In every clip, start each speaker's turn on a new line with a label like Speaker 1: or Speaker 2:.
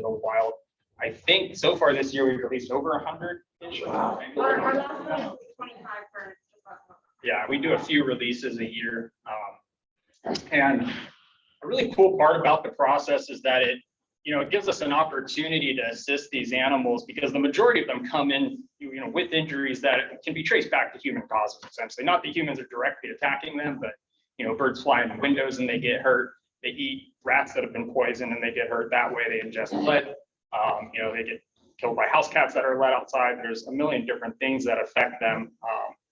Speaker 1: the wild. I think so far this year we've released over 100.
Speaker 2: Wow. Our last one was 25 birds.
Speaker 1: Yeah, we do a few releases a year. And a really cool part about the process is that it gives us an opportunity to assist these animals, because the majority of them come in, with injuries that can be traced back to human causes, essentially. Not that humans are directly attacking them, but, birds fly in the windows and they get hurt. They eat rats that have been poisoned and they get hurt that way. They ingest lead. They get killed by house cats that are let outside. There's a million different things that affect them.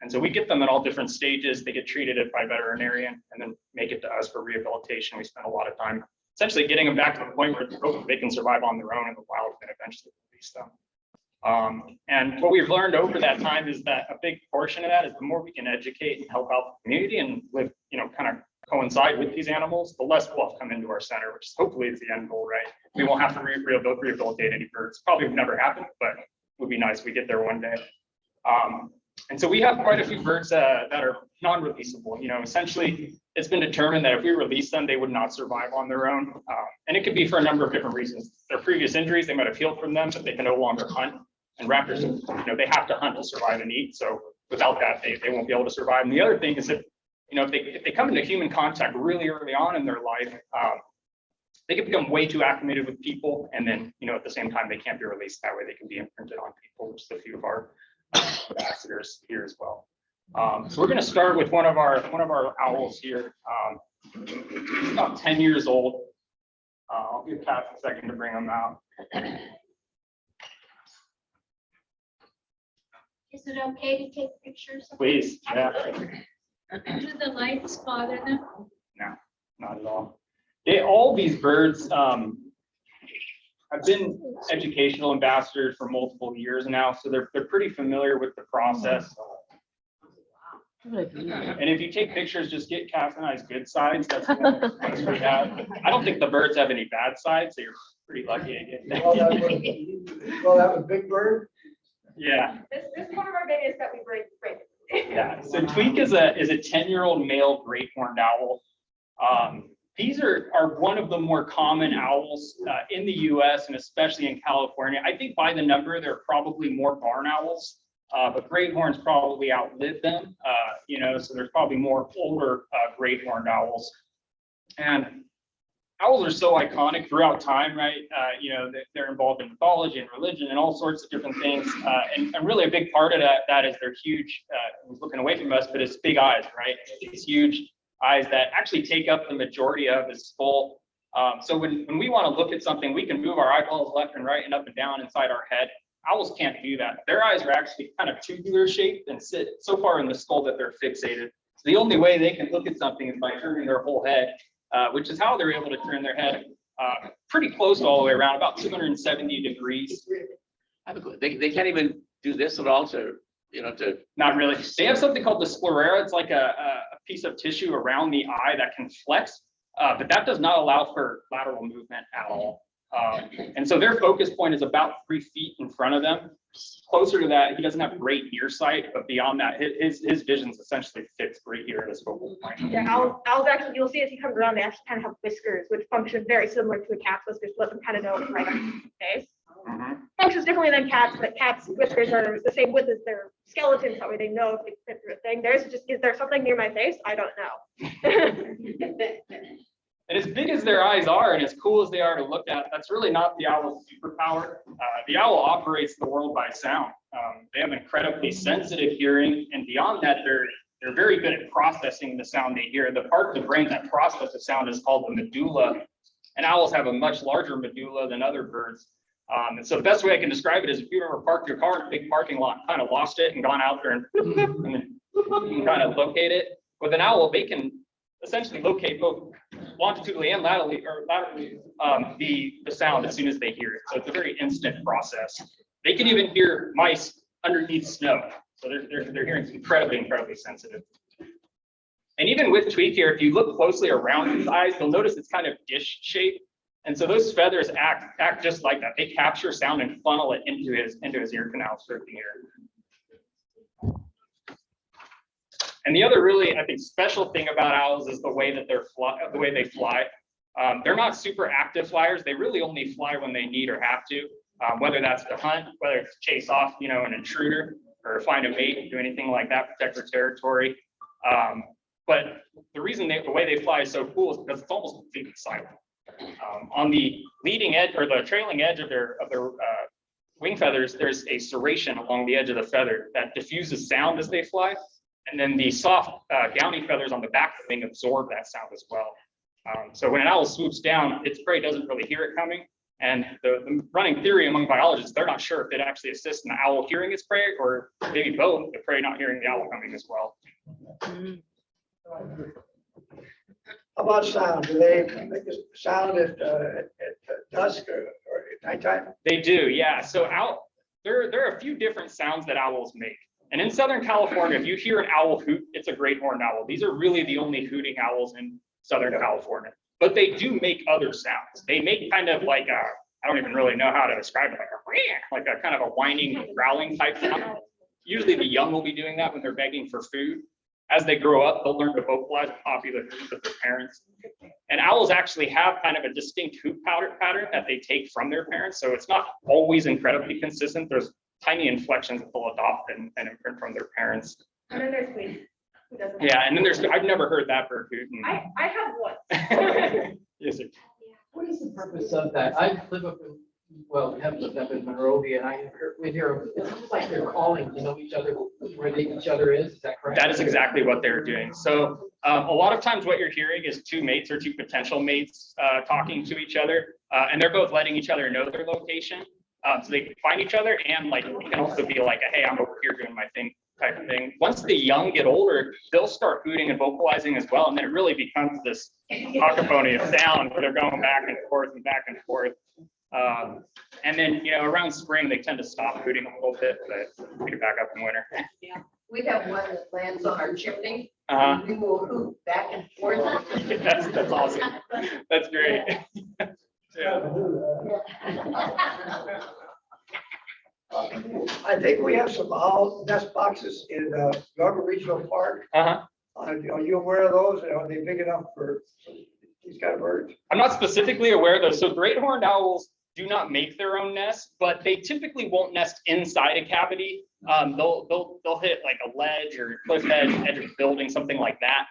Speaker 1: And so we get them at all different stages. They get treated by a veterinarian and then make it to us for rehabilitation. We spend a lot of time essentially getting them back to the point where they can survive on their own in the wild and eventually release them. And what we've learned over that time is that a big portion of that is the more we can educate and help out the community and live, kind of coincide with these animals, the less will come into our center, which hopefully is the end goal, right? We won't have to rehabilitate any birds. Probably would never happen, but it would be nice if we get there one day. And so we have quite a few birds that are non-releasable. Essentially, it's been determined that if we release them, they would not survive on their own. And it could be for a number of different reasons. Their previous injuries, they might have healed from them, but they can no longer hunt. And raptors, they have to hunt to survive and eat. So without that, they won't be able to survive. And the other thing is that, if they come into human contact really early on in their life, they can become way too acclimated with people. And then, at the same time, they can't be released. That way they can be imprinted on people, which is a few of our ambassadors here as well. So we're going to start with one of our owls here. He's about 10 years old. I'll give Kat a second to bring him out.
Speaker 3: Is it okay to take pictures?
Speaker 1: Please, yeah.
Speaker 3: Do the lights bother them?
Speaker 1: No, not at all. All these birds have been educational ambassadors for multiple years now, so they're pretty familiar with the process. And if you take pictures, just get Cass and I's good sides. That's the ones we have. I don't think the birds have any bad sides, so you're pretty lucky to get that.
Speaker 4: Well, that was Big Bird.
Speaker 1: Yeah.
Speaker 2: This is one of our biggest that we break.
Speaker 1: Yeah. So Tweak is a 10-year-old male great horned owl. These are one of the more common owls in the U.S. and especially in California. I think by the number, there are probably more barn owls, but great horns probably outlive them. So there's probably more older great horned owls. And owls are so iconic throughout time, right? They're involved in mythology and religion and all sorts of different things. And really a big part of that is their huge, looking away from us, but it's big eyes, right? These huge eyes that actually take up the majority of his skull. So when we want to look at something, we can move our eyeballs left and right and up and down inside our head. Owls can't do that. Their eyes are actually kind of tubular shaped and sit so far in the skull that they're fixated. So the only way they can look at something is by turning their whole head, which is how they're able to turn their head pretty close all the way around, about 270 degrees.
Speaker 5: They can't even do this at all to.
Speaker 1: Not really. They have something called the sclera. It's like a piece of tissue around the eye that can flex, but that does not allow for lateral movement at all. And so their focus point is about 3 feet in front of them. Closer to that, he doesn't have great ear sight, but beyond that, his vision's essentially fixed right here at his focal point.
Speaker 2: Yeah, owls actually, you'll see as he comes around, they actually kind of have whiskers, which function very similar to a cat's whiskers, to let them kind of know it's right on their face. Functions differently than cats, but cats' whiskers are the same width as their skeletons, that way they know if they fit through a thing. Theirs is just, is there something near my face? I don't know.
Speaker 1: And as big as their eyes are and as cool as they are to look at, that's really not the owl's superpower. The owl operates the world by sound. They have incredibly sensitive hearing, and beyond that, they're very good at processing the sound they hear. The part of the brain that processes sound is called the medulla, and owls have a much larger medulla than other birds. And so the best way I can describe it is if you ever parked your car in a big parking lot, kind of lost it and gone out there and then you can kind of locate it. With an owl, they can essentially locate both longitudinally and laterally the sound as soon as they hear it. So it's a very instant process. They can even hear mice underneath snow. So their hearing is incredibly sensitive. And even with Tweak here, if you look closely around his eyes, you'll notice it's kind of dish shaped. And so those feathers act just like that. They capture sound and funnel it into his ear canal through the ear. And the other really, I think, special thing about owls is the way that they fly. They're not super active flyers. They really only fly when they need or have to, whether that's to hunt, whether it's chase off, an intruder, or find a mate, do anything like that, protect their territory. But the reason the way they fly is so cool is because it's almost completely silent. On the leading edge or the trailing edge of their wing feathers, there's a serration along the edge of the feather that diffuses sound as they fly. And then the soft downy feathers on the back of the wing absorb that sound as well. So when an owl swoops down, its prey doesn't really hear it coming. And the running theory among biologists, they're not sure if it actually assists in the owl hearing its prey or maybe both, the prey not hearing the owl coming as well.
Speaker 4: How about sound? Do they make a sound at dusk or at nighttime?
Speaker 1: They do, yeah. So there are a few different sounds that owls make. And in Southern California, if you hear an owl hoot, it's a great horned owl. These are really the only hooting owls in Southern California. But they do make other sounds. They make kind of like I don't even really know how to describe it, like a kind of a whining, growling type sound. Usually the young will be doing that when they're begging for food. As they grow up, they'll learn to vocalize and copy the hoots of their parents. And owls actually have kind of a distinct hoot pattern that they take from their parents. So it's not always incredibly consistent. There's tiny inflections that they'll adopt and imprint from their parents.
Speaker 2: And then there's Queen, who doesn't.
Speaker 1: Yeah, and then I've never heard that bird hoot.
Speaker 2: I have one.
Speaker 1: Yes, sir.
Speaker 6: What is the purpose of that? I live up in, well, we have lived up in Monrovia, and we hear, it's just like they're calling to know each other, where each other is that correct?
Speaker 1: That is exactly what they're doing. So a lot of times what you're hearing is two mates or two potential mates talking to each other, and they're both letting each other know their location. So they can find each other, and like it can also be like, hey, I'm over here doing my thing type of thing. Once the young get older, they'll start hooting and vocalizing as well, and then it really becomes this cacophony of sound where they're going back and forth and back and forth. And then around spring they tend to stop hooting a little bit, but pick it back up in winter.
Speaker 7: We have one that lands on our chimney.
Speaker 1: Uh-huh.
Speaker 7: We will hoot back and forth.
Speaker 1: That's awesome. That's great. Yeah.
Speaker 4: I think we have some owl nest boxes in Garber Regional Park.
Speaker 1: Uh-huh.
Speaker 4: Are you aware of those? Are they big enough for these kind of birds?
Speaker 1: I'm not specifically aware of those. So great horned owls do not make their own nests, but they typically won't nest inside a cavity. They'll hit like a ledge or cliff edge of a building, something like that.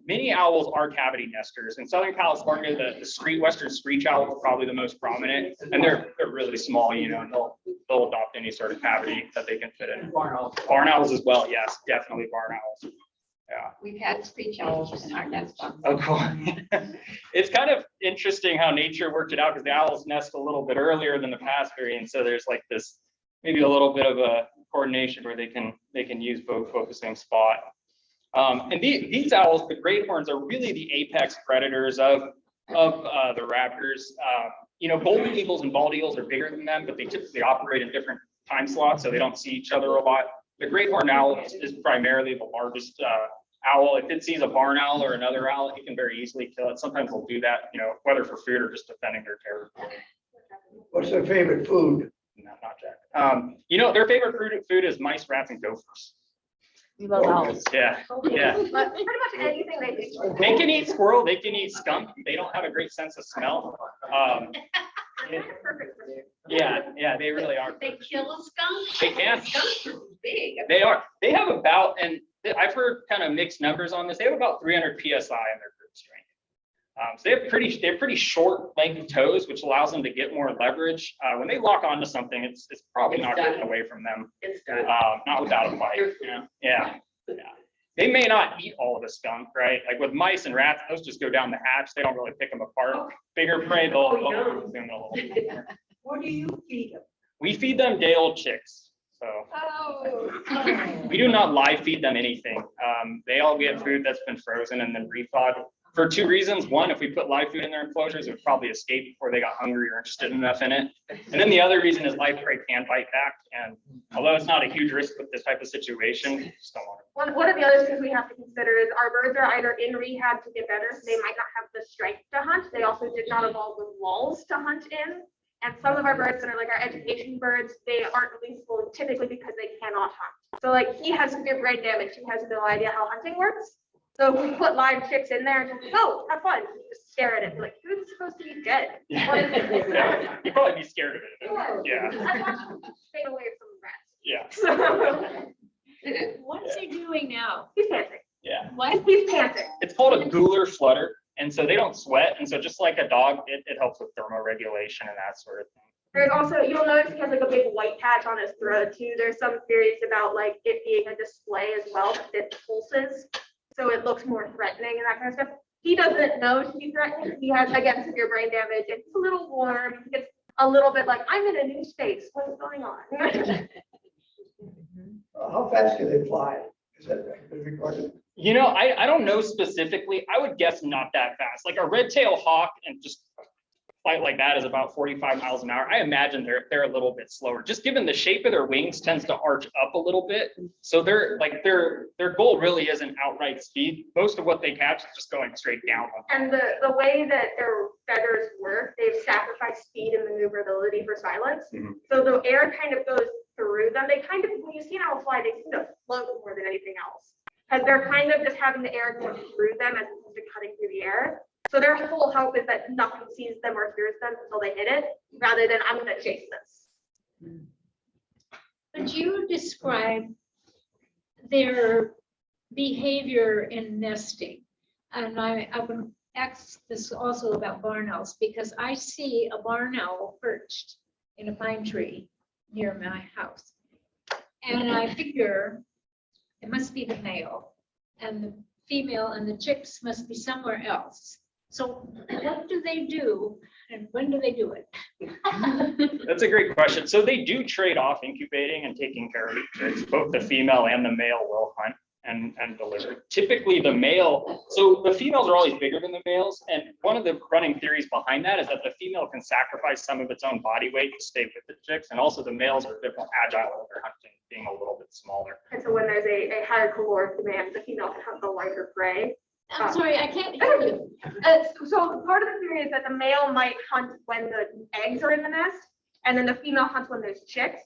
Speaker 1: Many owls are cavity nesters. In Southern California, the western screech owl is probably the most prominent, and they're really small, and they'll adopt any sort of cavity that they can fit in.
Speaker 6: Barn owls.
Speaker 1: Barn owls as well, yes, definitely barn owls. Yeah.
Speaker 7: We've had screech owls in our nest box.
Speaker 1: Oh, cool. It's kind of interesting how nature worked it out, because the owls nest a little bit earlier than the passenger, and so there's like this maybe a little bit of a coordination where they can use both focusing spot. And these owls, the great horns, are really the apex predators of the raptors. Golden eagles and bald eagles are bigger than them, but they typically operate in different time slots, so they don't see each other a lot. The great horned owl is primarily the largest owl. If it sees a barn owl or another owl, it can very easily kill it. Sometimes they'll do that, whether for food or just defending their territory.
Speaker 4: What's their favorite food?
Speaker 1: No, not Jack. Their favorite food is mice, rats, and gophers.
Speaker 2: We love owls.
Speaker 1: Yeah, yeah.
Speaker 2: But pretty much anything they do.
Speaker 1: They can eat squirrel. They can eat skunk. They don't have a great sense of smell.
Speaker 2: Perfect for you.
Speaker 1: Yeah, they really are.
Speaker 7: They kill a skunk?
Speaker 1: They can.
Speaker 7: Skunks are big.
Speaker 1: They are. They have about, and I've heard kind of mixed numbers on this. They have about 300 psi in their grip strength. So they have pretty short length toes, which allows them to get more leverage. When they lock onto something, it's probably not getting away from them.
Speaker 7: It's done.
Speaker 1: Not without a fight. Yeah. They may not eat all of the skunk, right? Like with mice and rats, those just go down the hatch. They don't really pick them apart. Bigger prey, they'll consume it a little bit more.
Speaker 7: What do you feed them?
Speaker 1: We feed them day-old chicks. So
Speaker 7: Oh.
Speaker 1: we do not live feed them anything. They all get food that's been frozen and then re-thawed for two reasons. One, if we put live food in their enclosures, it would probably escape before they got hungry or interested enough in it. And then the other reason is live prey can bite back. And although it's not a huge risk with this type of situation, we just don't want it.
Speaker 2: One of the other things we have to consider is our birds are either in rehab to get better, so they might not have the strength to hunt. They also did not evolve with walls to hunt in. And some of our birds that are like our education birds, they aren't releasable typically because they cannot hunt. So like he has severe brain damage. He has no idea how hunting works. So if we put live chicks in there, and just, oh, have fun, just stare at it, like, who's supposed to be dead? What is it?
Speaker 1: Yeah, you'd probably be scared of it. Yeah,
Speaker 2: Stay away from rats.
Speaker 1: yeah,
Speaker 2: So,
Speaker 3: What's he doing now?
Speaker 2: he's panting.
Speaker 1: yeah.
Speaker 3: What?
Speaker 2: He's panting.
Speaker 1: It's called a gular flutter, and so they don't sweat, and so just like a dog, it helps with thermoregulation and that sort of thing.
Speaker 2: There's also, you'll notice he has like a big white patch on his throat too. There's some theories about like it being a display as well, that it pulses. So it looks more threatening and that kind of stuff. He doesn't know to be threatening. He has, again, severe brain damage. It's a little warm. It's a little bit like, I'm in a new space. What's going on?
Speaker 4: How fast can they fly? Is that been recorded?
Speaker 1: You know, I don't know specifically. I would guess not that fast. Like a red-tailed hawk and just flight like that is about 45 miles an hour. I imagine they're a little bit slower, just given the shape of their wings tends to arch up a little bit. So they're like their goal really isn't outright speed. Most of what they catch is just going straight down.
Speaker 2: And the way that their feathers work, they've sacrificed speed and maneuverability for silence.
Speaker 1: Mhm.
Speaker 2: So the air kind of goes through them. They kind of, when you see an owl fly, they seem to float more than anything else. Because they're kind of just having the air go through them as opposed to cutting through the air. So their whole hope is that nothing sees them or hears them until they hit it, rather than I'm gonna chase this.
Speaker 3: Could you describe their behavior in nesting? And I would ask this also about barn owls, because I see a barn owl perched in a pine tree near my house. And I figure it must be the male, and the female and the chicks must be somewhere else. So what do they do and when do they do it?
Speaker 1: That's a great question. So they do trade off incubating and taking care of the chicks. Both the female and the male will hunt and deliver. Typically the male, so the females are always bigger than the males. And one of the running theories behind that is that the female can sacrifice some of its own body weight to stay with the chicks. And also the males are a bit more agile when they're hunting, being a little bit smaller.
Speaker 2: And so when there's a higher caloric demand, the female can hunt the larger prey.
Speaker 3: I'm sorry, I can't hear you.
Speaker 2: So part of the theory is that the male might hunt when the eggs are in the nest, and then the female hunts when there's chicks.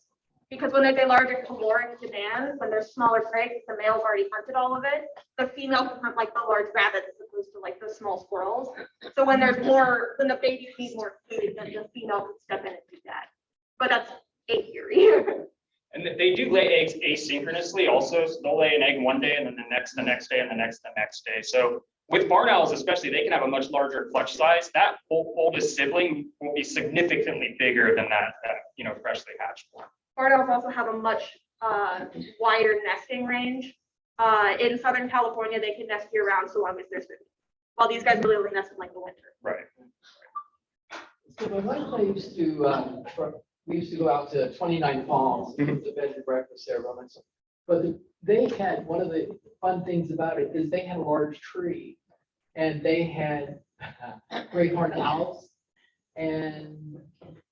Speaker 2: Because when there's a larger caloric demand, when there's smaller prey, the male's already hunted all of it, the female can hunt like the large rabbits as opposed to like the small squirrels. So when there's more, when the babies need more food, then the female can step in and do that. But that's a theory.
Speaker 1: And they do lay eggs asynchronously also. So they'll lay an egg one day and then the next day and the next day. So with barn owls especially, they can have a much larger clutch size. That oldest sibling will be significantly bigger than that freshly hatched one.
Speaker 2: Barn owls also have a much wider nesting range. In Southern California, they can nest year round so long as there's food. While these guys really only nest in like the winter.
Speaker 1: Right.
Speaker 6: So my wife and I used to, we used to go out to 29 Palms, the bed and breakfast there. But they had, one of the fun things about it is they had a large tree and they had great horned owls. And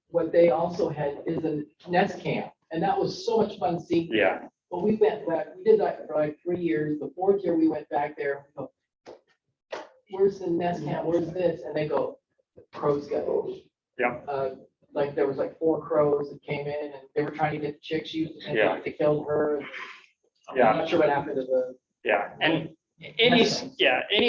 Speaker 6: what they also had is a nest camp. And that was so much fun seeing.
Speaker 1: Yeah.
Speaker 6: But we went back, we did that for like 3 years. The 4th year we went back there. We go, where's the nest camp? Where's this? And they go, crows go.
Speaker 1: Yeah.
Speaker 6: Like there was like 4 crows that came in and they were trying to get the chick. And
Speaker 1: Yeah.
Speaker 6: they killed her.
Speaker 1: Yeah.
Speaker 6: I'm not sure what happened to the.
Speaker 1: Yeah. And any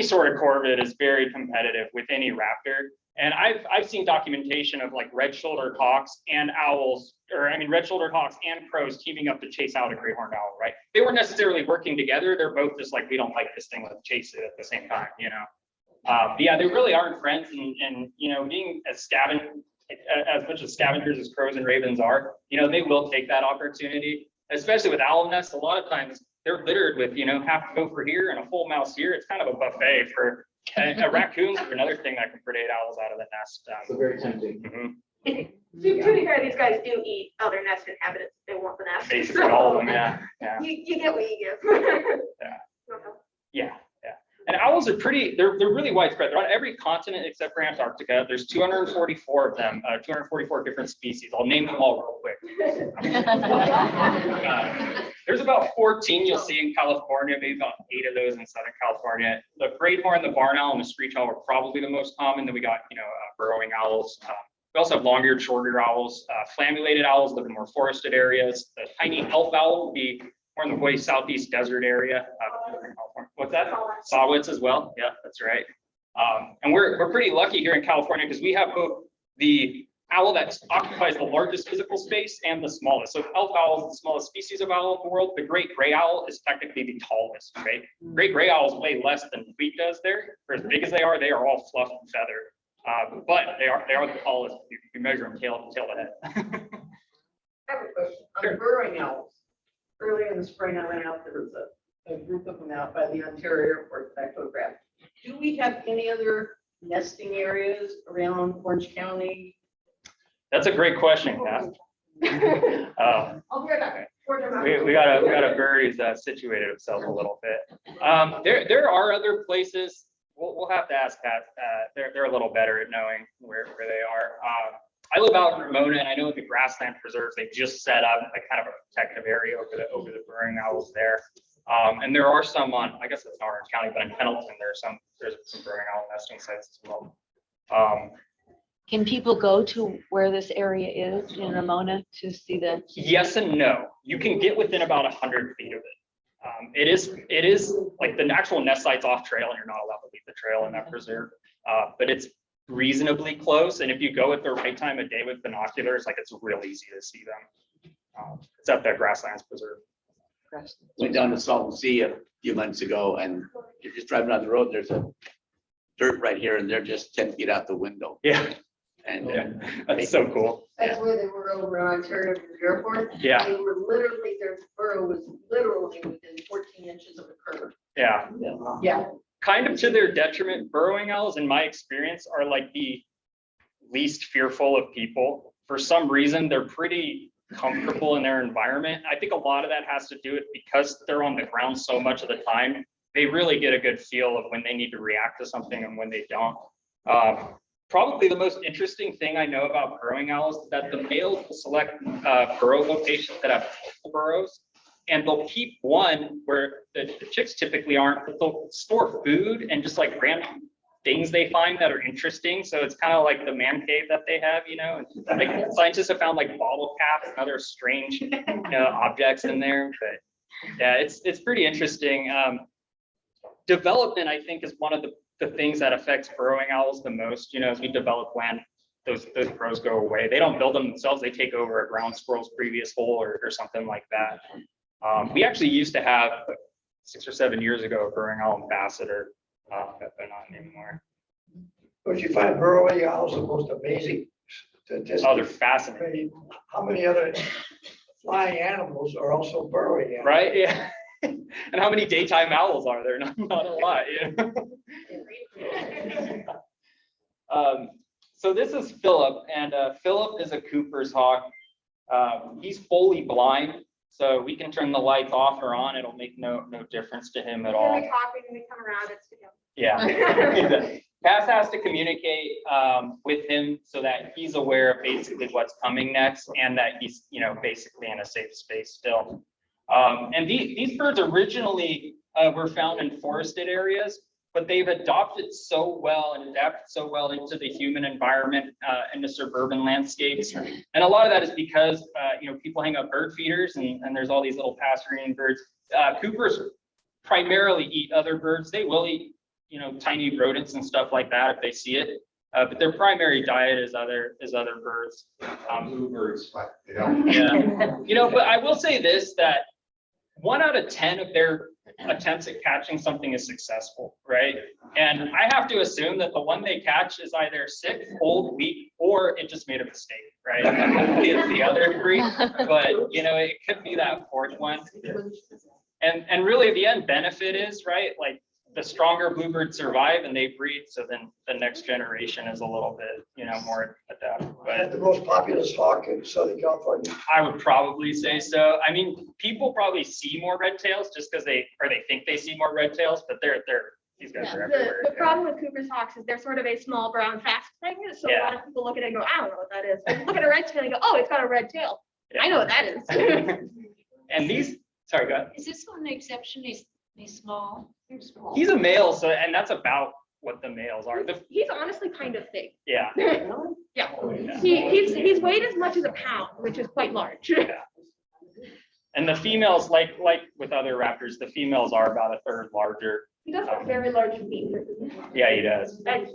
Speaker 1: sort of corvid is very competitive with any raptor. And I've seen documentation of like red-shouldered hawks and owls, red-shouldered hawks and crows teaming up to chase out a great horned owl, right? They weren't necessarily working together. They're both just like, we don't like this thing, let's chase it at the same time, But yeah, they really aren't friends. And being as much as scavengers as crows and ravens are, they will take that opportunity, especially with owl nests. A lot of times they're littered with, half a gopher here and a full mouse here. It's kind of a buffet for raccoons are another thing that can predate owls out of the nest.
Speaker 6: So very tempting.
Speaker 1: Mhm.
Speaker 2: To be fair, these guys do eat other nest inhabitants if they want the nest.
Speaker 1: Basically all of them, yeah.
Speaker 2: You get what you give.
Speaker 1: Yeah. And owls are they're really widespread. They're on every continent except for Antarctica. There's 244 of them, 244 different species. I'll name them all real quick. There's about 14 you'll see in California, maybe about 8 of those in Southern California. The great horn, the barn owl, and the screech owl are probably the most common. Then we got, burrowing owls. We also have long-eared, short-eared owls. Flammulated owls live in more forested areas. The tiny elf owl would be more in the way southeast desert area. What's What's that? Sawwits as well. Yeah, that's right. And we're pretty lucky here in California because we have both the owl that occupies the largest physical space and the smallest. So elf owl is the smallest species of owl in the world. The great gray owl is technically the tallest, right? Great gray owls weigh less than wheat does there. For as big as they are all fluff and feather. But they are the tallest. You measure them tail to head.
Speaker 7: I have a question. On the burrowing owls, earlier in the spring, I went out, there was a group of them out by the Ontario Airport that I photographed. Do we have any other nesting areas around Orange County?
Speaker 1: That's a great question, Kath.
Speaker 2: I'll be right back.
Speaker 1: We gotta Burry's situated himself a little bit. There are other places. We'll have to ask Pat. They're a little better at knowing where they are. I live out in Ramona, and I know the grassland preserves, they've just set up a kind of a protective area over the burrowing owls there. And there are some on, I guess it's not Orange County, but in Pendleton, there's some burrowing owl nesting sites as well.
Speaker 8: Can people go to where this area is in Ramona to see the?
Speaker 1: Yes and no. You can get within about 100 feet of it. It is like the actual nest site's off trail, and you're not allowed to leave the trail in that preserve. But it's reasonably close, and if you go at the right time of day with binoculars, like it's real easy to see them. It's at the Grasslands Preserve.
Speaker 5: Went down to Salton Sea a few months ago, and you're just driving down the road, there's a dirt right here, and they're just 10 feet out the window.
Speaker 1: Yeah,
Speaker 5: And
Speaker 1: that's so cool.
Speaker 7: That's where they were over in Ontario Airport.
Speaker 1: Yeah.
Speaker 7: They were literally, their burrow was literally within 14 inches of a curve.
Speaker 1: Yeah,
Speaker 7: Yeah.
Speaker 1: kind of to their detriment. Burrowing owls, in my experience, are like the least fearful of people. For some reason, they're pretty comfortable in their environment. I think a lot of that has to do with because they're on the ground so much of the time, they really get a good feel of when they need to react to something and when they don't. Probably the most interesting thing I know about burrowing owls is that the males will select burrow locations that have multiple burrows, and they'll keep one where the chicks typically aren't, but they'll store food and just like random things they find that are interesting. So it's kind of like the man cave that they have, you know, and like scientists have found like bottle caps and other strange objects in there. But yeah, it's pretty interesting. Development, I think, is one of the things that affects burrowing owls the most. You know, as we develop land, those burrows go away. They don't build them themselves. They take over a ground squirrel's previous hole or something like that. We actually used to have 6 or 7 years ago a burrowing owl ambassador, but not anymore.
Speaker 4: But you find burrowing owls the most amazing statistic.
Speaker 1: Oh, they're fascinating.
Speaker 4: How many other flying animals are also burrowing animals?
Speaker 1: Right? Yeah. And how many daytime owls are there? Not a lot. Yeah. So this is Philip, and Philip is a Cooper's hawk. He's fully blind, so we can turn the lights off or on. It'll make no difference to him at all.
Speaker 2: When we talk, when we come around, it's together.
Speaker 1: Yeah. Cass has to communicate with him so that he's aware of basically what's coming next, and that he's, you know, basically in a safe space still. And these birds originally were found in forested areas, but they've adopted so well and adapted so well into the human environment and the suburban landscapes. And a lot of that is because, you know, people hang up bird feeders and there's all these little passerine birds. Coopers primarily eat other birds. They will eat, you know, tiny rodents and stuff like that if they see it. But their primary diet is other birds.
Speaker 9: Bluebirds,
Speaker 1: Yeah. You know, but I will say this, that 1 out of 10 of their attempts at catching something is successful, right? And I have to assume that the one they catch is either sick, old, weak, or it just made a mistake, right? Hopefully it's the other 3, but you know, it could be that 4th one. And really the end benefit is, right, like the stronger bluebirds survive and they breed, so then the next generation is a little bit, you know, more adaptive.
Speaker 4: But the
Speaker 1: But
Speaker 4: most populous hawk in Southern California.
Speaker 1: I would probably say so. I mean, people probably see more red tails just because they think they see more red tails, but these guys are everywhere.
Speaker 2: The problem with Cooper's hawks is they're sort of a small brown fast thing. So a lot of people look at it and go, I don't know what that is. But look at a red tail and go, oh, it's got a red tail.
Speaker 1: Yeah.
Speaker 2: I know what that is.
Speaker 1: And these, sorry, go ahead.
Speaker 3: Is this one exceptionally small?
Speaker 1: He's a male, so, and that's about what the males are.
Speaker 2: He's honestly kind of big.
Speaker 1: Yeah.
Speaker 2: Yeah. He's weighed as much as a pound, which is quite large.
Speaker 1: And the females, like with other raptors, the females are about 1/3 larger.
Speaker 2: He does have very large feet.
Speaker 1: Yeah, he does.
Speaker 2: Like,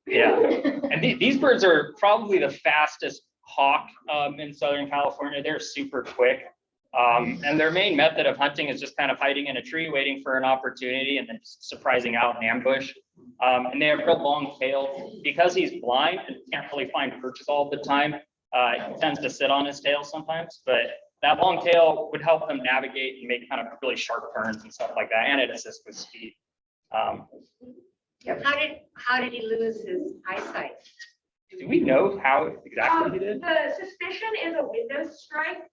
Speaker 1: Yeah. And these birds are probably the fastest hawk in Southern California. They're super quick. And their main method of hunting is just kind of hiding in a tree, waiting for an opportunity and then just surprising out in ambush. And they have real long tails. Because he's blind and can't really find perches all the time, he tends to sit on his tail sometimes, but that long tail would help them navigate and make kind of really sharp turns and stuff like that, and it assists with speed.
Speaker 3: How did he lose his eyesight?
Speaker 1: Do we know how exactly he did?
Speaker 2: The suspicion is a window strike.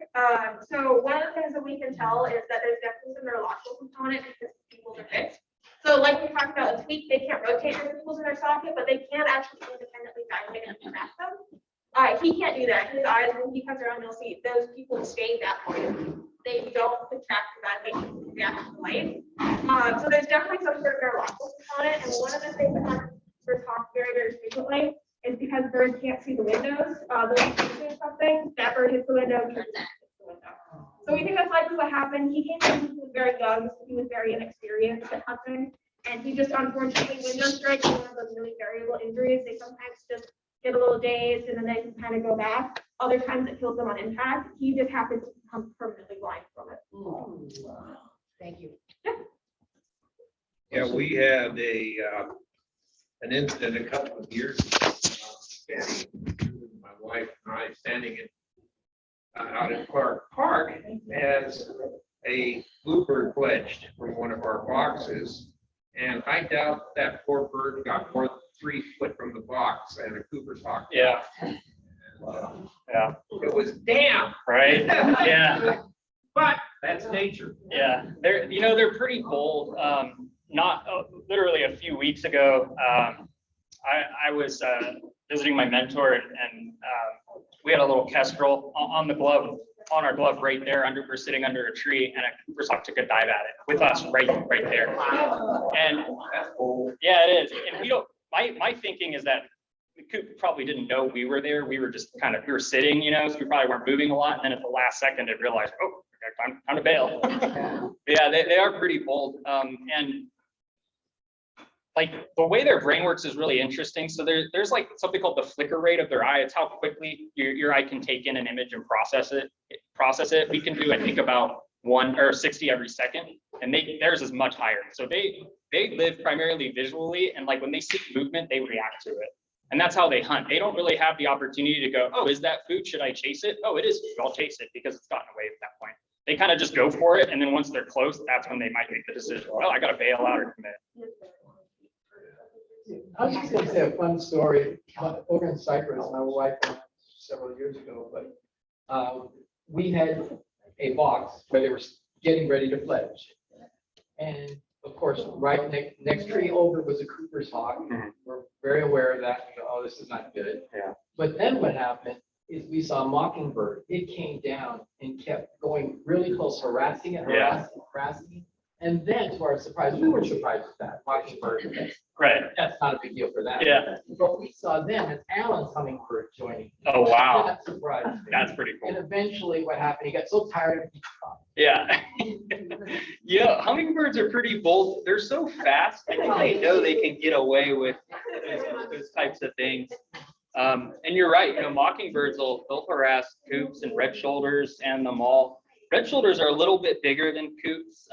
Speaker 2: So one of the things that we can tell is that there's definitely some neurological component because people's are fixed. So like we talked about with tweak, they can't rotate their pupils in their socket, but they can actually independently dilate and contract them. He can't do that. His eyes, when he comes around, you'll see those pupils stay that way. They don't contract for that patient reaction to light. So there's definitely some sort of neurological component. And one of the things that we're talking very, very frequently is because birds can't see the windows, they're doing something, that bird hits the window, turns that hits the window. So we think that's likely what happened. He came in, he was very young, so he was very inexperienced at hunting. And he just unfortunately window strike is one of those really variable injuries. They sometimes just get a little dazed and then they can kind of go back. Other times it kills them on impact. He just happens to become permanently blind from it.
Speaker 3: Thank you.
Speaker 9: Yeah, we had an incident a couple of years ago. My wife and I standing out in Clark Park as a bluebird fledged from one of our boxes. And I doubt that poor bird got more than 3 foot from the box and a Cooper's hawk.
Speaker 1: Yeah. Yeah.
Speaker 9: It was damn.
Speaker 1: Right. Yeah.
Speaker 9: But that's nature.
Speaker 1: Yeah. They're pretty bold. Not literally a few weeks ago, I was visiting my mentor and we had a little kestrel on the glove, on our glove right there. We're sitting under a tree and a Cooper's hawk took a dive at it with us right there. And yeah, it is. And my thinking is that the coop probably didn't know we were there. We were just we were sitting, so we probably weren't moving a lot. And then at the last second, it realized, oh, okay, time to bail. Yeah, they are pretty bold. And like the way their brain works is really interesting. So there's like something called the flicker rate of their eye. It's how quickly your eye can take in an image and process it. We can do, I think, about 1 or 60 every second, and theirs is much higher. So they live primarily visually, and like when they see movement, they react to it. And that's how they hunt. They don't really have the opportunity to go, oh, is that food? Should I chase it? Oh, it is food. I'll chase it because it's gotten away at that point. They kind of just go for it. And then once they're close, that's when they might make the decision, well, I got to bail out or commit.
Speaker 6: I was just gonna say a fun story. Over in Cyprus, my wife went several years ago, but we had a box where they were getting ready to fledge. And of course, right next tree over was a Cooper's hawk.
Speaker 1: Mhm.
Speaker 6: We're very aware of that. Oh, this is not good.
Speaker 1: Yeah.
Speaker 6: But then what happened is we saw a mockingbird. It came down and kept going really close, harassing it, harassing. And then to our surprise, we weren't surprised with that. Mockingbird,
Speaker 1: Right.
Speaker 6: that's not a big deal for them.
Speaker 1: Yeah.
Speaker 6: But we saw them as Alan's hummingbird joining.
Speaker 1: Oh, wow.
Speaker 6: That surprised me.
Speaker 1: That's pretty
Speaker 6: And
Speaker 1: cool.
Speaker 6: eventually what happened, he got so tired of it, he stopped.
Speaker 1: Yeah. Yeah, hummingbirds are pretty bold. They're so fast. I think they know they can get away with those types of things. And you're right, mockingbirds they'll harass coops and red shoulders and them all. Red shoulders are a little bit bigger than coops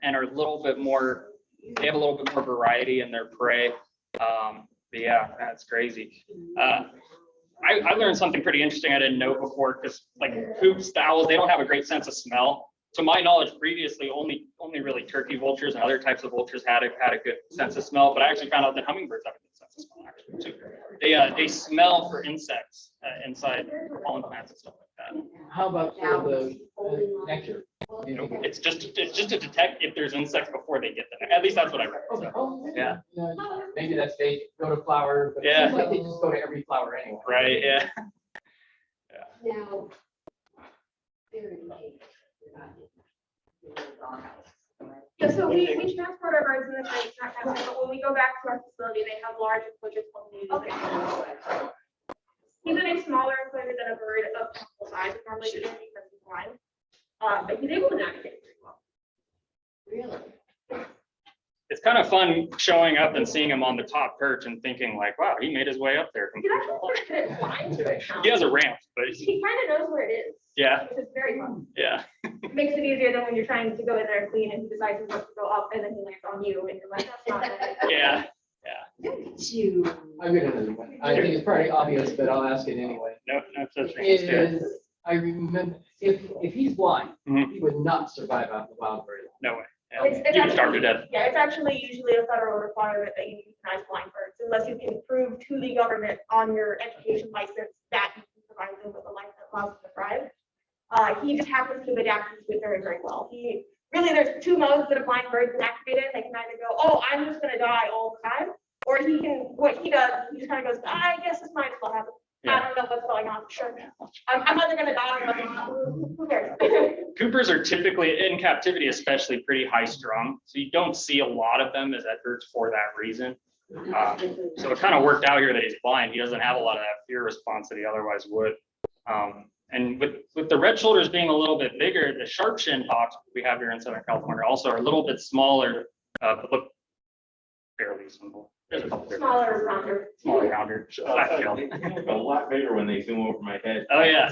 Speaker 1: and are a little bit more, they have a little bit more variety in their prey. But yeah, that's crazy. I learned something pretty interesting I didn't know before, because like coops, the owls, they don't have a great sense of smell. To my knowledge, previously, only really turkey vultures and other types of vultures had a good sense of smell, but I actually found out that hummingbirds have a good sense of smell actually too. They smell for insects inside pollen plants and stuff like that.
Speaker 6: How about for the nectar?
Speaker 1: It's just to detect if there's insects before they get them. At least that's what I read. So,
Speaker 6: Oh,
Speaker 1: yeah.
Speaker 6: Maybe that's they go to flower, but it
Speaker 1: Yeah.
Speaker 6: seems like they just go to every flower anyway.
Speaker 1: Right. Yeah.
Speaker 10: Now,
Speaker 2: Yeah, so we transport our birds in the night, but when we go back to our facility, they have large enclosures called cages. Okay. He's in a smaller enclosure than a bird of comparable size would normally be in because he's blind. But he's able to navigate pretty well.
Speaker 10: really?
Speaker 1: it's kind of fun showing up and seeing him on the top perch and thinking like, wow, he made his way up there.
Speaker 2: He's actually pretty good at flying to it now.
Speaker 1: He has a ramp, but
Speaker 2: He kind of knows where it is.
Speaker 1: yeah,
Speaker 2: Which is very fun.
Speaker 1: yeah.
Speaker 2: It makes it easier than when you're trying to go in there and clean and he decides he wants to go up and then he lands on you and you're like, that's not it.
Speaker 1: Yeah,
Speaker 6: I've got another one. I think it's pretty obvious, but I'll ask it anyway.
Speaker 1: no such thing as good.
Speaker 6: Is, I remember, if he's blind,
Speaker 1: Mhm.
Speaker 6: he would not survive out in the wild very long.
Speaker 1: No way. Yeah.
Speaker 2: It's
Speaker 1: You would starve to death.
Speaker 2: Yeah, it's actually usually a federal requirement that you euthanize blind birds unless you can prove to the government on your education license that you can provide them with a life that allows them to thrive. He just happens to adapt to it very, very well. There's two modes that a blind bird can activate in. They can either go, oh, I'm just gonna die all the time, or what he does, he just kind of goes, I guess this might as well happen. I don't know what's going on, sure. I'm either gonna die or I'm not. Who cares?
Speaker 1: Coopers are typically in captivity, especially pretty high strung. So you don't see a lot of them as birds for that reason. So it kind of worked out here that he's blind. He doesn't have a lot of that fear response that he otherwise would. And with the red shoulders being a little bit bigger, the sharp shin hawks we have here in Southern California also are a little bit smaller, but look fairly simple. There's a couple different-
Speaker 2: Smaller, rounder.
Speaker 1: Smaller rounder.
Speaker 11: A lot bigger when they zoom over my head.
Speaker 1: Oh, yeah.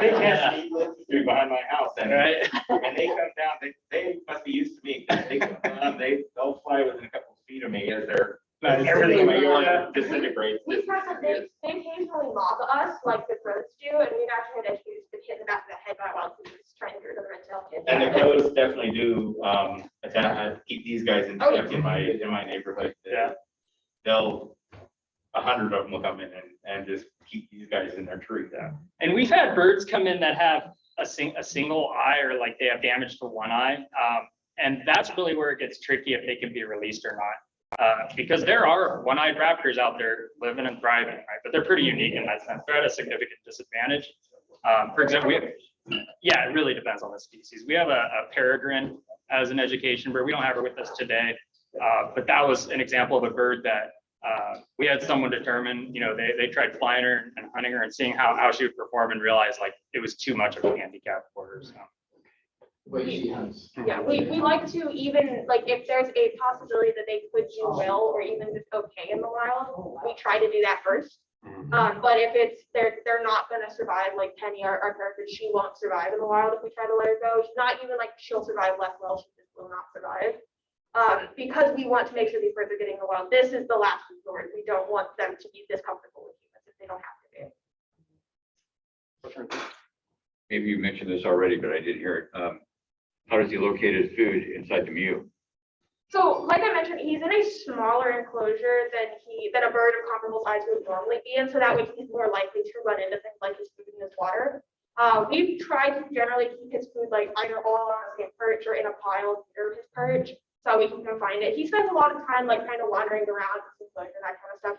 Speaker 11: They can't see through behind my house, and
Speaker 1: Right.
Speaker 11: when they come down, they must be used to me. They come down, they'll fly within a couple of feet of me as they're, everything in my yard disintegrates.
Speaker 2: We've had some, they occasionally mob us like the crows do, and we've actually had issues with hitting the back of the head by wild goose trying to get rid of the red tail kid.
Speaker 11: And the crows definitely do, keep these guys in check in my neighborhood.
Speaker 1: Yeah.
Speaker 11: They'll, 100 of them will come in and just keep these guys in their tree. Yeah.
Speaker 1: And we've had birds come in that have a single eye or like they have damage to one eye. And that's really where it gets tricky if they can be released or not. Because there are one-eyed raptors out there living and thriving, right? But they're pretty unique in that sense. They're at a significant disadvantage. For example, yeah, it really depends on the species. We have a peregrine as an education bird. We don't have her with us today, but that was an example of a bird that we had someone determine, they tried flying her and hunting her and seeing how she would perform and realized like it was too much of a handicap for her. So.
Speaker 6: What she has.
Speaker 2: Yeah, we like to even, like, if there's a possibility that they could do well or even just okay in the wild, we try to do that first. But if they're not gonna survive, like Penny, our character, she won't survive in the wild if we try to let her go. She's not even like she'll survive less well, she just will not survive. Because we want to make sure these birds are getting in the wild. This is the last resort. We don't want them to be this comfortable with humans if they don't have to be.
Speaker 12: Maybe you mentioned this already, but I didn't hear it. How does he locate his food inside the mew?
Speaker 2: So, like I mentioned, he's in a smaller enclosure than a bird of comparable size would normally be in, so that way he's more likely to run into things like his food and his water. We've tried to generally keep his food like either all on the same perch or in a pile near his perch, so we can find it. He spends a lot of time like kind of wandering around and that kind of stuff.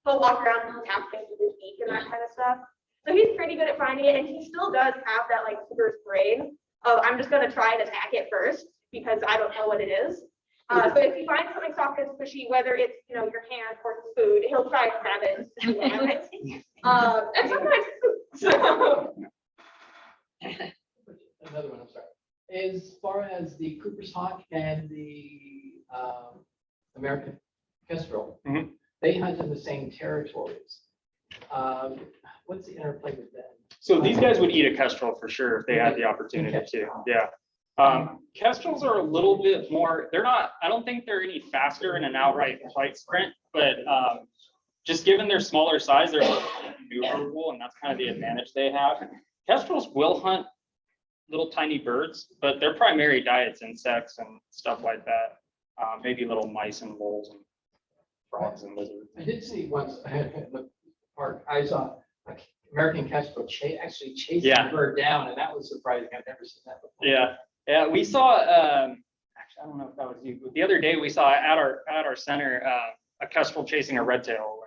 Speaker 2: He'll walk around and tap things with his beak and that kind of stuff. So he's pretty good at finding it, and he still does have that like keeper's brain of I'm just going to try and attack it first because I don't know what it is. So if you find something soft and squishy, whether it's your hand or his food, he'll try and grab it. And sometimes so.
Speaker 6: Another one, I'm sorry. As far as the Cooper's hawk and the American kestrel, they hunt in the same territories. What's the interplay with them?
Speaker 1: So these guys would eat a kestrel for sure if they had the opportunity to. Yeah. Kestrels are a little bit more, I don't think they're any faster in an outright flight sprint, but just given their smaller size, they're maneuverable, and that's kind of the advantage they have. Kestrels will hunt little tiny birds, but their primary diet's insects and stuff like that. Maybe little mice and moles and frogs and lizards.
Speaker 6: I did see once in the park, I saw American kestrel actually chasing the bird down, and that was surprising. I've never seen that before.
Speaker 1: Yeah, we saw. Actually, I don't know if that was you, but the other day we saw at our center a kestrel chasing a red tail.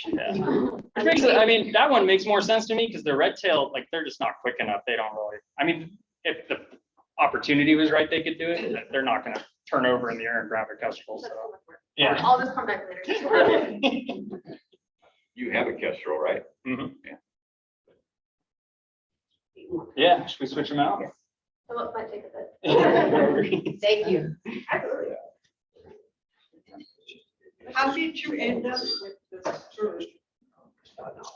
Speaker 1: Yeah. Which makes it, I mean, that one makes more sense to me because the red tail, like, they're just not quick enough. They don't really. I mean, if the opportunity was right, they could do it. But they're not going to turn over in the air and grab a kestrel. So yeah.
Speaker 2: I'll just come back later.
Speaker 12: You have a kestrel, right?
Speaker 1: Mm-hmm.
Speaker 12: Yeah.
Speaker 1: Yeah, should we switch them out?
Speaker 2: Philip might take a bit.
Speaker 8: Thank you.
Speaker 2: Absolutely.
Speaker 7: How did you end up with this tourist?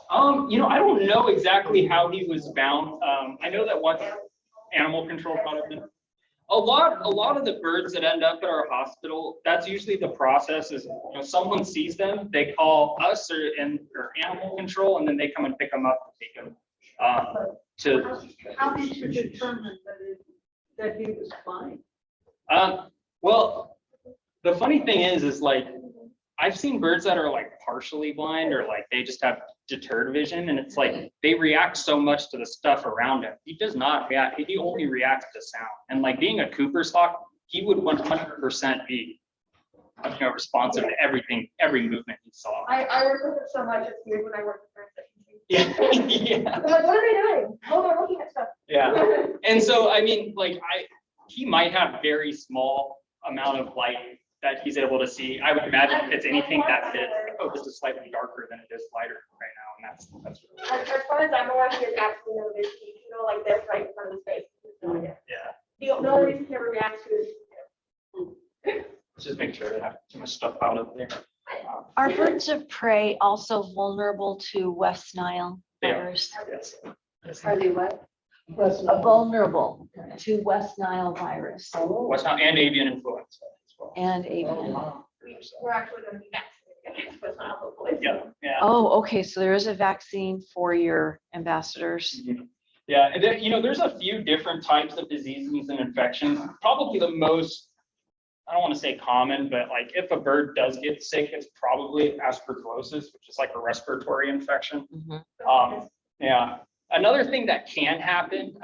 Speaker 1: I don't know exactly how he was found. I know that once animal control brought up in. A lot of the birds that end up at our hospital, that's usually the process is, someone sees them, they call us or animal control, and then they come and pick them up and take them
Speaker 7: How did you determine that he was fine?
Speaker 1: Well, the funny thing is like, I've seen birds that are like partially blind or like they just have deterred vision, and it's like they react so much to the stuff around him. He does not react. He only reacts to sound. And like being a Cooper's hawk, he would 100% be responsive to everything, every movement he saw.
Speaker 2: I work with it so much, it's weird when I work with birds.
Speaker 1: Yeah. Yeah.
Speaker 2: I'm like, what are they doing? Oh, they're looking at stuff.
Speaker 1: Yeah. And so, I mean, like he might have very small amount of light that he's able to see. I would imagine if it's anything that fits, oh, this is slightly darker than it is lighter right now, and that's really
Speaker 2: As far as I'm aware, he has absolutely no vision, like this right in front of his face. No idea.
Speaker 1: yeah.
Speaker 2: The only reason he never reacts to is.
Speaker 1: Let's just make sure they have too much stuff out of there.
Speaker 8: Are birds of prey also vulnerable to West Nile
Speaker 1: They are.
Speaker 8: virus?
Speaker 1: Yes.
Speaker 7: Are they what?
Speaker 8: Vulnerable to West Nile virus
Speaker 1: West Nile and avian influenza as well.
Speaker 8: and avian.
Speaker 2: We're actually going to be vaccinated against West Nile, hopefully.
Speaker 1: Yeah.
Speaker 8: Oh, okay, so there is a vaccine for your ambassadors.
Speaker 1: Yeah, and then, there's a few different types of diseases and infections. Probably the most, I don't want to say common, but like if a bird does get sick, it's probably aspergillosis, which is like a respiratory infection. Yeah. Another thing that can happen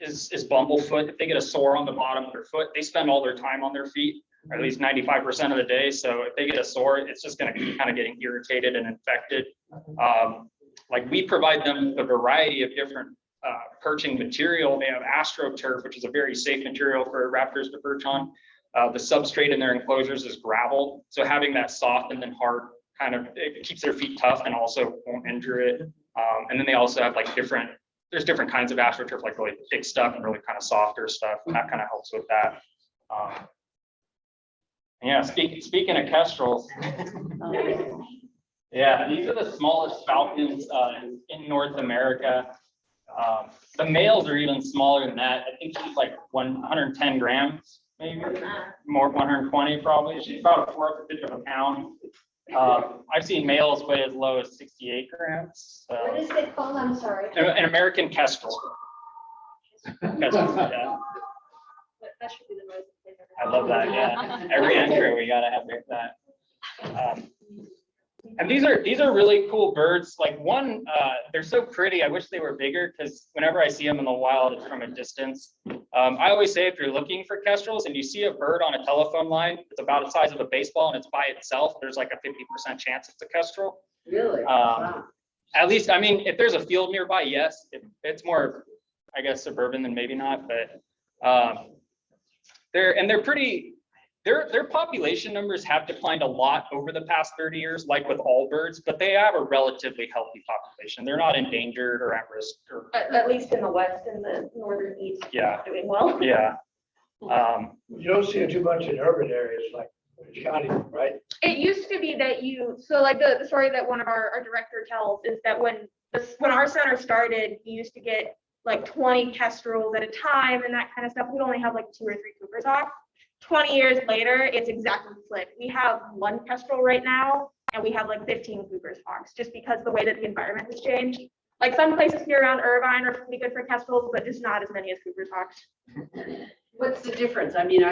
Speaker 1: is bumblefoot. If they get a sore on the bottom of their foot, they spend all their time on their feet, or at least 95% of the day. So if they get a sore, it's just going to keep kind of getting irritated and infected. Like we provide them a variety of different perching material. They have AstroTurf, which is a very safe material for raptors to perch on. The substrate in their enclosures is gravel. So having that soft and then hard it keeps their feet tough and also won't injure it. And then they also have like there's different kinds of AstroTurf, like really thick stuff and really kind of softer stuff. And that kind of helps with that. Yeah, speaking of kestrels, yeah, these are the smallest falcons in North America. The males are even smaller than that. I think she's like 110 grams, maybe more, 120 probably. She's about a fourth of a pound. I've seen males weigh as low as 68 grams.
Speaker 10: What is it called? I'm sorry.
Speaker 1: An American kestrel. Kestrel, yeah.
Speaker 2: That should be the most.
Speaker 1: I love that. Yeah, every intro we gotta have that. And these are really cool birds. Like one, they're so pretty. I wish they were bigger because whenever I see them in the wild, it's from a distance. I always say if you're looking for kestrels and you see a bird on a telephone line, it's about the size of a baseball and it's by itself, there's like a 50% chance it's a kestrel.
Speaker 7: Really?
Speaker 1: At least, I mean, if there's a field nearby, yes. If it's more, I guess, suburban, then maybe not. But they're pretty. Their population numbers have declined a lot over the past 30 years, like with all birds, but they have a relatively healthy population. They're not endangered or at risk.
Speaker 2: At least in the west and the northern east.
Speaker 1: Yeah.
Speaker 2: Doing well.
Speaker 1: Yeah.
Speaker 4: You don't see it too much in urban areas like County, right?
Speaker 2: It used to be that so like the story that one of our director tells is that when our center started, you used to get like 20 kestrels at a time and that kind of stuff. We'd only have like 2 or 3 Cooper's hawks. 20 years later, it's exactly flipped. We have 1 kestrel right now, and we have like 15 Cooper's hawks, just because the way that the environment has changed. Like some places here around Irvine are pretty good for kestrels, but just not as many as Cooper's hawks.
Speaker 7: What's the difference? I mean,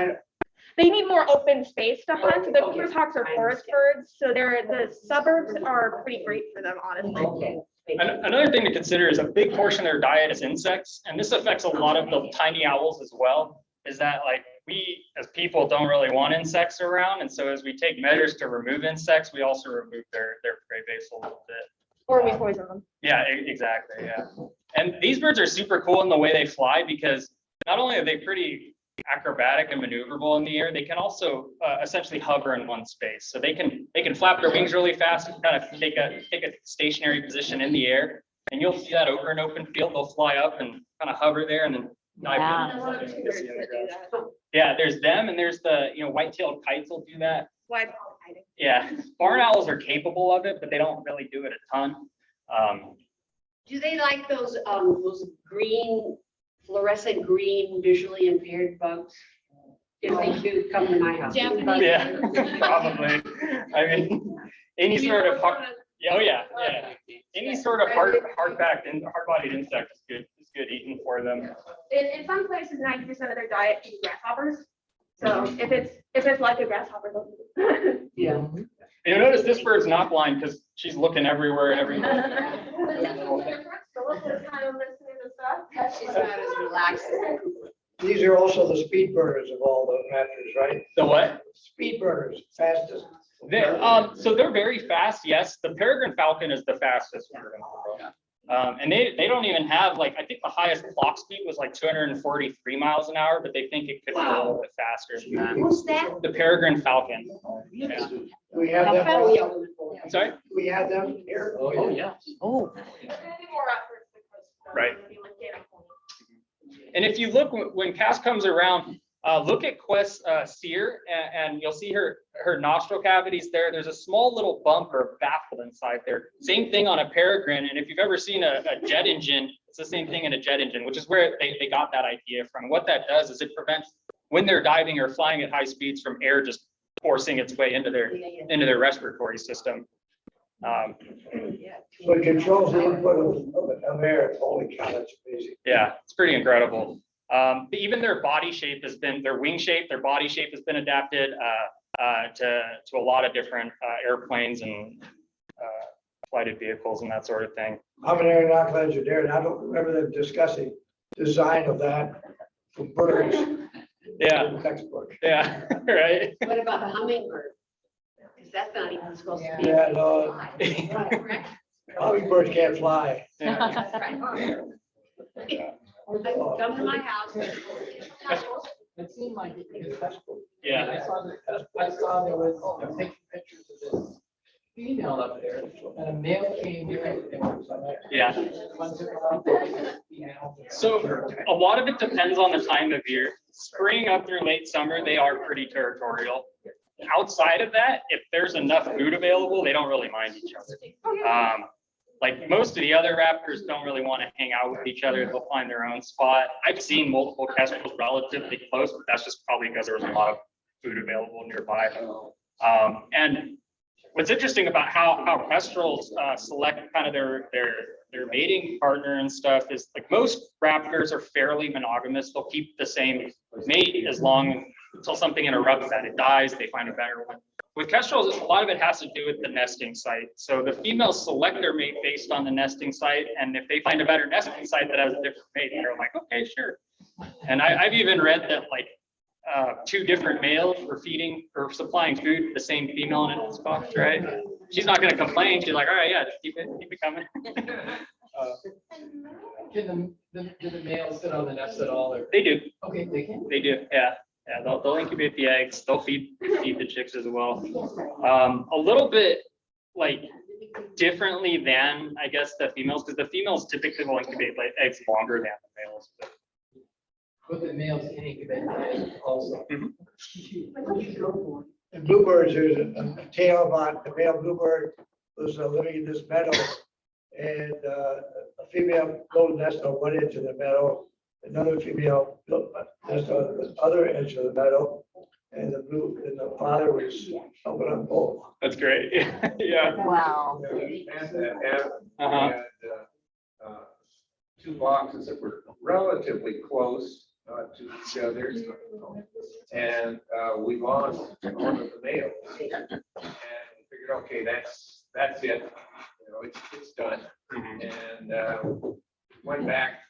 Speaker 2: They need more open space to hunt. The Cooper's hawks are forest birds, so the suburbs are pretty great for them, honestly.
Speaker 7: okay.
Speaker 1: Another thing to consider is a big portion of their diet is insects, and this affects a lot of the tiny owls as well. Is that like we as people don't really want insects around, and so as we take measures to remove insects, we also remove their prey base a little bit.
Speaker 2: Or we poison them.
Speaker 1: Yeah, exactly. Yeah, and these birds are super cool in the way they fly because not only are they pretty acrobatic and maneuverable in the air, they can also essentially hover in one space. So they can flap their wings really fast and kind of take a stationary position in the air, and you'll see that over an open field. They'll fly up and kind of hover there and then dive
Speaker 8: Wow.
Speaker 1: in. Yeah, there's them, and there's the white-tailed kites will do that.
Speaker 2: Why hiding.
Speaker 1: Yeah, barn owls are capable of it, but they don't really do it a ton.
Speaker 7: Do they like those green, fluorescent green, visually impaired bugs? If they do come to my house.
Speaker 3: Japanese.
Speaker 1: Yeah, probably. I mean, any sort of oh yeah. Any sort of hard-bodied insect is good eating for them.
Speaker 2: In some places, 90% of their diet is grasshoppers. So if it's like a grasshopper, they'll
Speaker 7: Yeah.
Speaker 1: You'll notice this bird's not blind because she's looking everywhere and everywhere.
Speaker 7: She's not as relaxed.
Speaker 4: These are also the speed burners of all the raptors, right?
Speaker 1: The what?
Speaker 4: Speed burners, fastest.
Speaker 1: So they're very fast. Yes, the peregrine falcon is the fastest bird in the world. And they don't even have, like, I think the highest clock speed was like 243 miles an hour, but they think it could go a little bit faster than that.
Speaker 7: Who's that?
Speaker 1: The peregrine falcon. Yeah.
Speaker 4: We have them.
Speaker 1: I'm sorry?
Speaker 4: We have them here.
Speaker 6: Oh, yeah.
Speaker 8: Oh,
Speaker 1: Right. And if you look, when Cass comes around, look at Quest's sear, and you'll see her nostril cavities there. There's a small little bump or baffle inside there. Same thing on a peregrine. And if you've ever seen a jet engine, it's the same thing in a jet engine, which is where they got that idea from. What that does is it prevents, when they're diving or flying at high speeds, from air just forcing its way into their respiratory system.
Speaker 4: So it controls the input of air. Holy cow, that's amazing.
Speaker 1: Yeah, it's pretty incredible. But even their body shape has been, their wing shape, their body shape has been adapted to a lot of different airplanes and flighted vehicles and that sort of thing.
Speaker 4: I'm an aeronautical engineer, and I don't remember them discussing design of that for birds in
Speaker 1: Yeah,
Speaker 4: the textbook.
Speaker 1: yeah, right.
Speaker 7: What about the hummingbird? Because that's not even supposed to be.
Speaker 4: Yeah, no,
Speaker 7: Correct?
Speaker 4: hummingbirds can't fly.
Speaker 1: Yeah.
Speaker 7: Come to my house.
Speaker 6: It seemed like it was textbook.
Speaker 1: Yeah.
Speaker 6: I saw there was, I'm taking pictures of this female up there, and a male came here.
Speaker 1: Yeah. So a lot of it depends on the time of year. Spring up through late summer, they are pretty territorial. Outside of that, if there's enough food available, they don't really mind each other. Like most of the other raptors don't really want to hang out with each other. They'll find their own spot. I've seen multiple kestrels relatively close, but that's just probably because there was a lot of food available nearby. And what's interesting about how kestrels select kind of their mating partner and stuff is, like, most raptors are fairly monogamous. They'll keep the same mate as long until something interrupts that. It dies, they find a better one. With kestrels, a lot of it has to do with the nesting site. So the females select their mate based on the nesting site, and if they find a better nesting site that has a different mate, they're like, okay, sure. And I've even read that, like, two different males were feeding or supplying food to the same female in its box, right? She's not going to complain. She's like, all right, yeah, just keep it coming.
Speaker 6: Do the males sit on the nest at all? Or?
Speaker 1: They do.
Speaker 6: Okay, they can.
Speaker 1: They do. Yeah. Yeah, they'll incubate the eggs. They'll feed the chicks as well. A little bit, like, differently than, I guess, the females, because the females typically will incubate, like, eggs longer than the males.
Speaker 6: But the males can incubate the eggs also.
Speaker 4: And bluebirds, there's a tale about the male bluebird was living in this meadow, and a female golden nest went into the meadow. Another female built a nest on the other edge of the meadow, and the father was helping on both.
Speaker 1: That's great. Yeah.
Speaker 8: wow.
Speaker 1: Uh-huh.
Speaker 9: Two boxes that were relatively close to each other. And we lost one of the males. And we figured, okay, that's it. You know, it's done. And went back,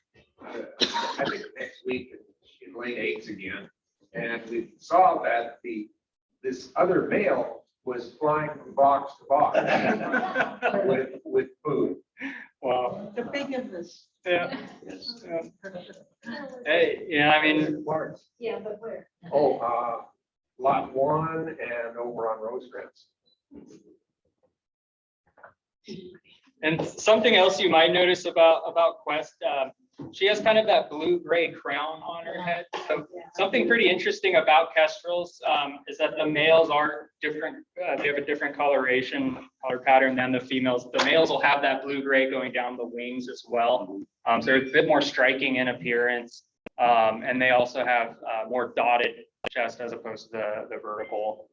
Speaker 9: I think next week, she laid eggs again. And we saw that this other male was flying from box to box with food.
Speaker 1: Wow.
Speaker 7: The big of this.
Speaker 1: Yeah. Hey, yeah, I mean,
Speaker 7: Yeah, but where?
Speaker 9: Oh, lot 1 and over on Rosecrans.
Speaker 1: and something else you might notice about Quest, She has kind of that blue-gray crown on her head. So something pretty interesting about kestrels is that the males are different. They have a different color pattern than the females. The males will have that blue-gray going down the wings as well. So they're a bit more striking in appearance. And they also have more dotted chest as opposed to the vertical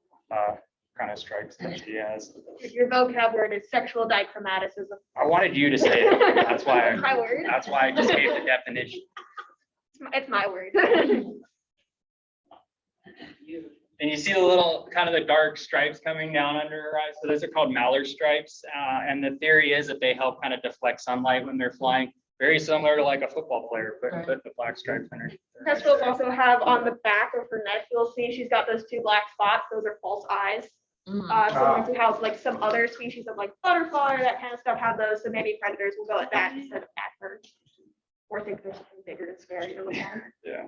Speaker 1: kind of stripes that she has.
Speaker 2: Your vocab word is sexual dichromatism.
Speaker 1: I wanted you to say it. That's why.
Speaker 2: My word.
Speaker 1: That's why I just gave the definition.
Speaker 2: It's my word.
Speaker 1: And you see the little kind of the dark stripes coming down under her eyes. So those are called mallard stripes. And the theory is that they help kind of deflect sunlight when they're flying. Very similar to like a football player, but put the black stripes underneath.
Speaker 2: Kestrels also have on the back of her neck, you'll see she's got those 2 black spots. Those are false eyes. Similar to how like some other species of like butterfly or that kind of stuff have those. So maybe predators will go at that instead of at her. Or think there's something bigger and scarier with her.
Speaker 1: Yeah.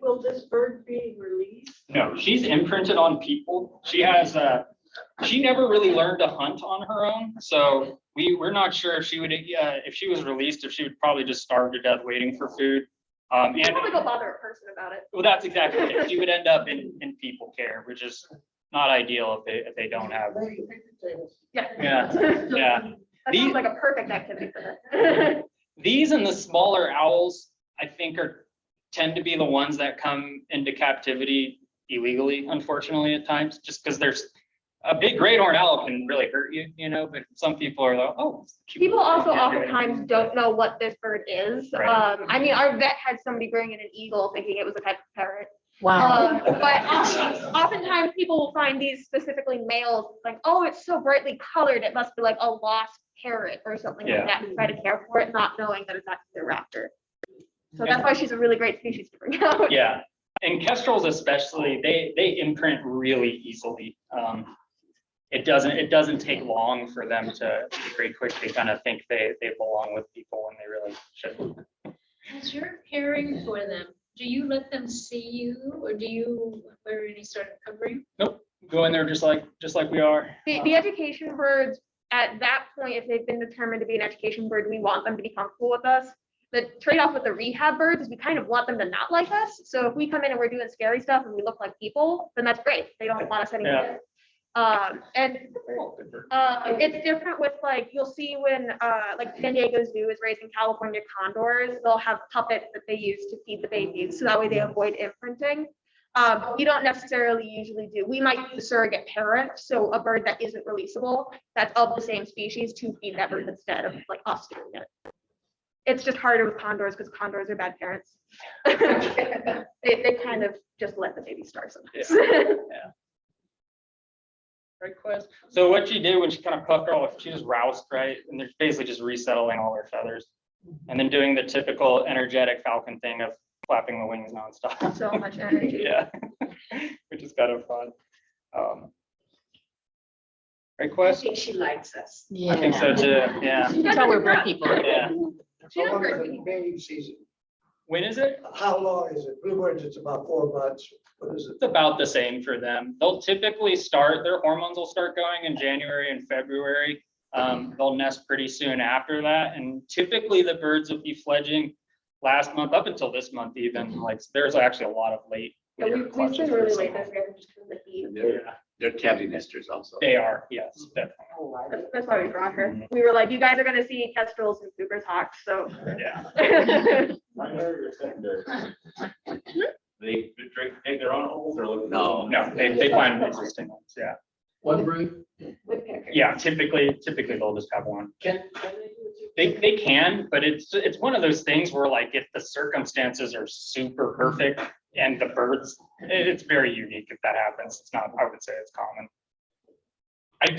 Speaker 7: Will this bird be released?
Speaker 1: No, she's imprinted on people. She has she never really learned to hunt on her own. So we're not sure if she would if she was released, if she would probably just starve to death waiting for food.
Speaker 2: You
Speaker 1: And
Speaker 2: probably go bother a person about it.
Speaker 1: well, that's exactly it. She would end up in people care, which is not ideal if they don't have.
Speaker 2: Yeah.
Speaker 1: Yeah.
Speaker 2: That sounds like a perfect activity for them.
Speaker 1: These and the smaller owls, I think, tend to be the ones that come into captivity illegally, unfortunately, at times, just because there's a big great horned owl can really hurt you, you know, but some people are like, oh. Cute.
Speaker 2: People also oftentimes don't know what this bird is.
Speaker 1: Right.
Speaker 2: I mean, our vet had somebody bring in an eagle thinking it was a type of parrot.
Speaker 8: Wow.
Speaker 2: But oftentimes people will find these specifically males like, oh, it's so brightly colored, it must be like a lost parrot or something
Speaker 1: Yeah.
Speaker 2: like that, and try to care for it, not knowing that it's actually a raptor. So that's why she's a really great species to bring out.
Speaker 1: Yeah, and kestrels especially, they imprint really easily. It doesn't take long for them to very quickly kind of think they belong with people when they really shouldn't.
Speaker 3: As you're caring for them, do you let them see you or do you wear any sort of covering?
Speaker 1: Nope, go in there just like we are.
Speaker 2: The education birds, at that point, if they've been determined to be an education bird, we want them to be comfortable with us. The trade-off with the rehab birds is we kind of want them to not like us. So if we come in and we're doing scary stuff and we look like people, then that's great. They don't want us anymore. And it's different with like, you'll see when like San Diego Zoo is raising California condors, they'll have puppets that they use to feed the babies. So that way they avoid imprinting. You don't necessarily usually do. We might use a surrogate parent, so a bird that isn't releasable, that's of the same species, to feed that bird instead of like us doing it. It's just harder with condors because condors are bad parents. They kind of just let the baby starve sometimes.
Speaker 1: Yeah. Great question. So what she did when she kind of puffed her off, she just roused, right? And they're basically just resettling all her feathers. And then doing the typical energetic falcon thing of flapping the wings nonstop.
Speaker 2: So much energy.
Speaker 1: Yeah, which is kind of fun. Great question.
Speaker 7: She likes us.
Speaker 8: Yeah.
Speaker 1: I think so too, yeah.
Speaker 8: You can tell we're bird people.
Speaker 1: Yeah.
Speaker 4: How long is the mating season?
Speaker 1: When is it?
Speaker 4: How long is it? Bluebirds, it's about 4 months. What is it?
Speaker 1: It's about the same for them. They'll typically start, their hormones will start going in January and February. They'll nest pretty soon after that. And typically the birds will be fledging last month up until this month even. Like there's actually a lot of late.
Speaker 2: Yeah, we've been really late this year just because of the heat.
Speaker 5: They're cavity nesters also.
Speaker 1: They are, yes, definitely.
Speaker 2: That's why we brought her. We were like, you guys are gonna see kestrels and Cooper's hawks, so.
Speaker 1: Yeah.
Speaker 11: Primary or secondary? They take their own holes or look?
Speaker 5: No.
Speaker 1: No, they find existing ones, yeah.
Speaker 6: One brood?
Speaker 1: Yeah, typically they'll just have one.
Speaker 6: Can they do it too?
Speaker 1: They can, but it's one of those things where like if the circumstances are super perfect and the birds, it's very unique if that happens. It's not, I would say it's common.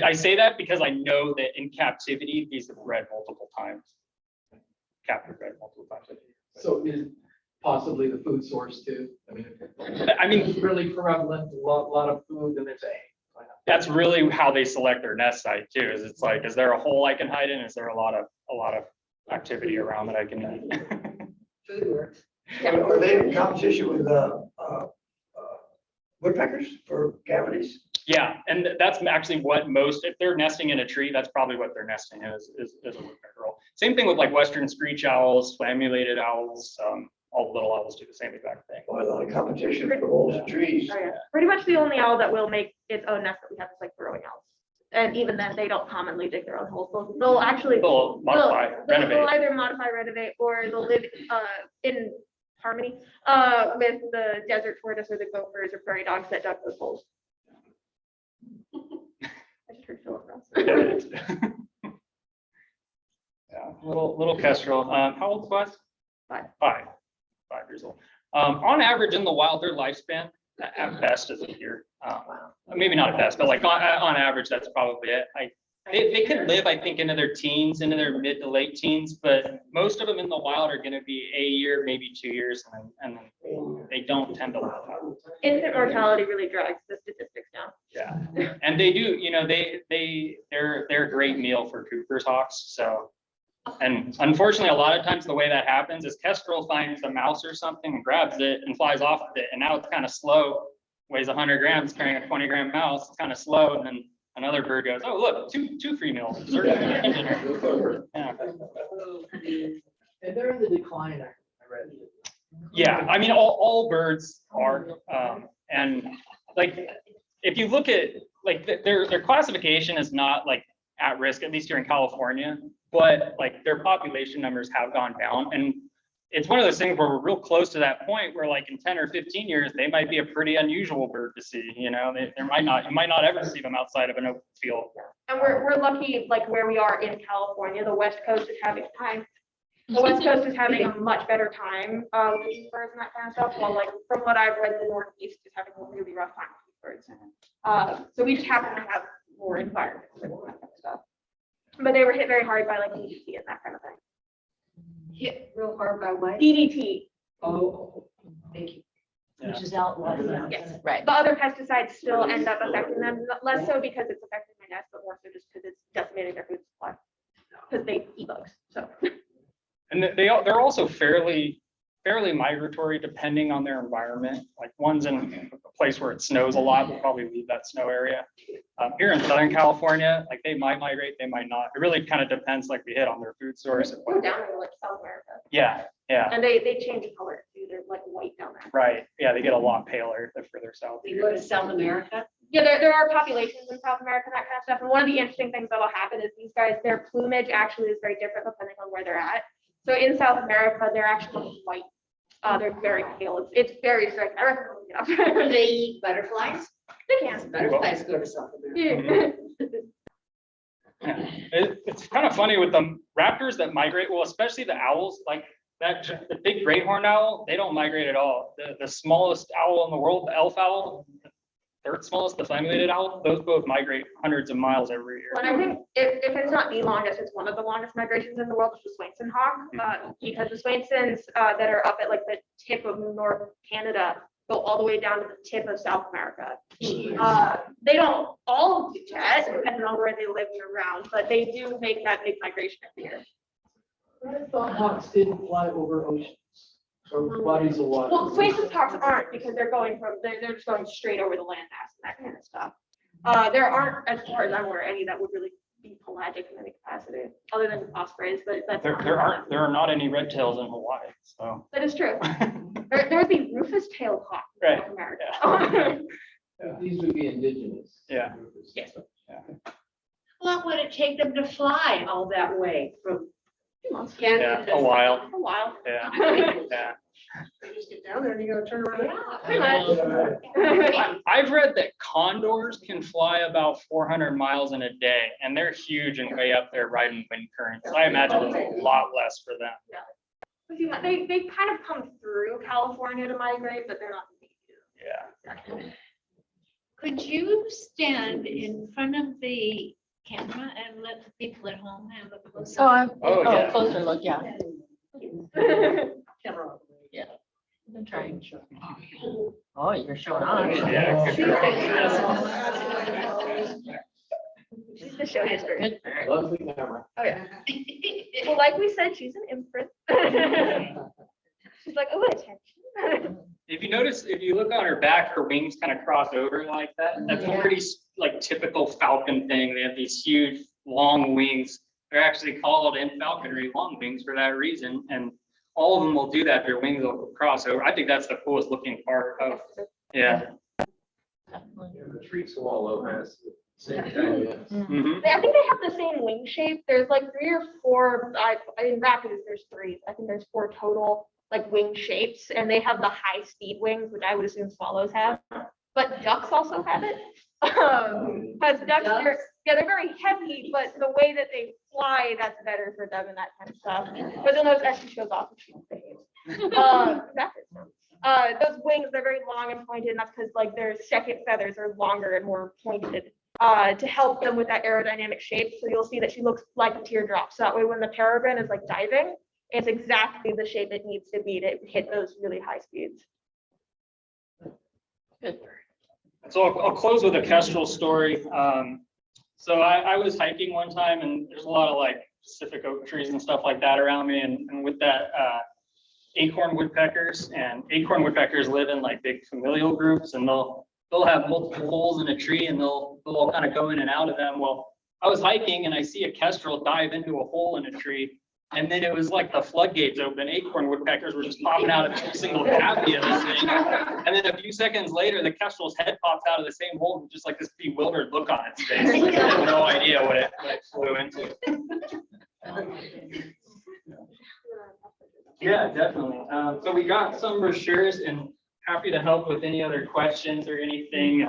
Speaker 1: I say that because I know that in captivity, these have bred multiple times. Captive bred multiple times.
Speaker 6: So is possibly the food source too?
Speaker 1: I mean,
Speaker 6: It's really prevalent, a lot of food and it's
Speaker 1: that's really how they select their nest site too, is it's like, is there a hole I can hide in? Is there a lot of activity around that I can eat?
Speaker 7: Food works.
Speaker 4: Are they in competition with woodpeckers for cavities?
Speaker 1: Yeah, and that's actually what most, if they're nesting in a tree, that's probably what they're nesting is a woodpecker hole. Same thing with like western screech owls, flammulated owls, all the little owls do the same exact thing.
Speaker 4: Or a lot of competition for holes in trees.
Speaker 2: Oh, yeah. Pretty much the only owl that will make its own nest that we have is like burrowing owls. And even then, they don't commonly dig their own holes. They'll actually,
Speaker 1: They'll modify,
Speaker 2: they'll
Speaker 1: renovate.
Speaker 2: either modify, renovate, or they'll live in harmony with the desert tortoise or the gophers or prairie dogs that dug those holes. I just heard Philip Ross.
Speaker 1: Yeah, little kestrel. How old's Wes?
Speaker 2: 5.
Speaker 1: 5 years old. On average in the wild, their lifespan at best is a year. Maybe not at best, but like on average, that's probably it. They can live, I think, into their teens, into their mid to late teens, but most of them in the wild are going to be a year, maybe 2 years, and then they don't tend to live.
Speaker 2: Infant mortality really drags the statistics down.
Speaker 1: Yeah, and they do, you know, they're a great meal for Cooper's hawks. So, and unfortunately, a lot of times the way that happens is kestrel finds a mouse or something and grabs it and flies off with it, and now it's kind of slow, weighs 100 grams, carrying a 20-gram mouse. It's kind of slow, and then another bird goes, oh look, two free meals. Yeah.
Speaker 6: And they're in the decline, I read.
Speaker 1: Yeah, I mean, all birds are, and like, if you look at, like, their classification is not like at risk, at least here in California, but like their population numbers have gone down. And it's one of those things where we're real close to that point where like in 10 or 15 years, they might be a pretty unusual bird to see, you know, you might not ever see them outside of an open field.
Speaker 2: And we're lucky, like where we are in California, the West Coast is having time. The West Coast is having a much better time with birds and that kind of stuff. While like from what I've read, the Northeast is having a really rough time with birds. So we just happen to have more environments and that kind of stuff. But they were hit very hard by like DDT and that kind of thing.
Speaker 7: Hit real hard by what?
Speaker 2: DDT.
Speaker 6: Oh,
Speaker 7: Thank you.
Speaker 8: Which is outlawed now.
Speaker 2: Yes.
Speaker 8: Right.
Speaker 2: The other pesticides still end up affecting them, less so because it's affecting my nest, but more so just because it's decimating their food supply. Because they eat bugs, so.
Speaker 1: And they're also fairly migratory depending on their environment. Like one's in a place where it snows a lot, will probably leave that snow area. Here in Southern California, like they might migrate, they might not. It really kind of depends, like we hit, on their food source.
Speaker 2: Go down to like South America.
Speaker 1: Yeah.
Speaker 2: And they change color too. They're like white down there.
Speaker 1: Right. Yeah, they get a lot paler the further south.
Speaker 7: We go to South America.
Speaker 2: Yeah, there are populations in South America and that kind of stuff. And one of the interesting things that'll happen is these guys, their plumage actually is very different depending on where they're at. So in South America, they're actually white. They're very pale. It's very striking. I recommend looking it up.
Speaker 7: Do they eat butterflies?
Speaker 2: They can.
Speaker 7: Butterflies go to South America.
Speaker 1: Yeah. It's kind of funny with the raptors that migrate, well, especially the owls, like that, the big great horned owl, they don't migrate at all. The smallest owl in the world, the elf owl, third smallest, the flammulated owl, those both migrate hundreds of miles every year.
Speaker 2: Well, I think if it's not the longest, it's one of the longest migrations in the world, is the Swainson hawk, because the Swainsons that are up at like the tip of North Canada go all the way down to the tip of South America. They don't all do that, depending on where they live year round, but they do make that big migration every year.
Speaker 6: I thought hawks didn't fly over oceans or bodies of water.
Speaker 2: Well, Swainson's hawks aren't, because they're just going straight over the landmass and that kind of stuff. There aren't, as far as I'm aware, any that would really be pelagic in any capacity, other than ospreys, but that's.
Speaker 1: There are not any red tails in Hawaii, so.
Speaker 2: That is true. There's the rufous-tailed hawk in
Speaker 1: Right,
Speaker 2: South America.
Speaker 6: But these would be indigenous.
Speaker 1: Yeah.
Speaker 2: Yes.
Speaker 7: What would it take them to fly all that way from Canada?
Speaker 1: Yeah, a while.
Speaker 2: A while.
Speaker 1: Yeah. Yeah.
Speaker 7: You just get down there and you gotta turn around.
Speaker 2: Pretty much.
Speaker 1: I've read that condors can fly about 400 miles in a day, and they're huge and way up there riding wind currents. I imagine it's a lot less for them.
Speaker 2: They kind of come through California to migrate, but they're not.
Speaker 1: Yeah.
Speaker 3: Could you stand in front of the camera and let the people at home have a close up?
Speaker 1: Yeah.
Speaker 8: Closer look, yeah.
Speaker 7: Camera.
Speaker 8: Yeah. I'm trying. Oh, you're showing on.
Speaker 1: Yeah.
Speaker 2: She's the show history.
Speaker 6: Lovely camera.
Speaker 2: Oh, yeah. Well, like we said, she's an imprint. She's like, oh, attention.
Speaker 1: If you notice, if you look on her back, her wings kind of cross over like that. That's a pretty like typical falcon thing. They have these huge long wings, They're actually called in falconry long wings for that reason, and all of them will do that. Their wings will cross over. I think that's the coolest looking part of, yeah.
Speaker 9: The tree swallow has the same kind of.
Speaker 1: Mhm.
Speaker 2: I think they have the same wing shape. There's like 3 or 4, in Rapids, there's 3. I think there's 4 total like wing shapes, and they have the high speed wings, which I would assume swallows have. But ducks also have it. Because ducks, they're very heavy, but the way that they fly, that's better for them and that kind of stuff. But then those actually shows off if she behaves. Those wings, they're very long and pointed, and that's because like their second feathers are longer and more pointed to help them with that aerodynamic shape. So you'll see that she looks like a teardrop. So that way when the peregrine is like diving, it's exactly the shape it needs to be to hit those really high speeds.
Speaker 8: Good.
Speaker 1: So I'll close with a kestrel story. So I was hiking one time, and there's a lot of like Pacific oak trees and stuff like that around me, and with that acorn woodpeckers, and acorn woodpeckers live in like big familial groups, and they'll have multiple holes in a tree, and they'll all kind of go in and out of them. Well, I was hiking and I see a kestrel dive into a hole in a tree. And then it was like the floodgates open. Acorn woodpeckers were just popping out of every single cavity of this thing. And then a few seconds later, the kestrel's head pops out of the same hole with just like this bewildered look on its face. Like, I have no idea what it flew into. Yeah, definitely. So we got some brochures, and happy to help with any other questions or anything.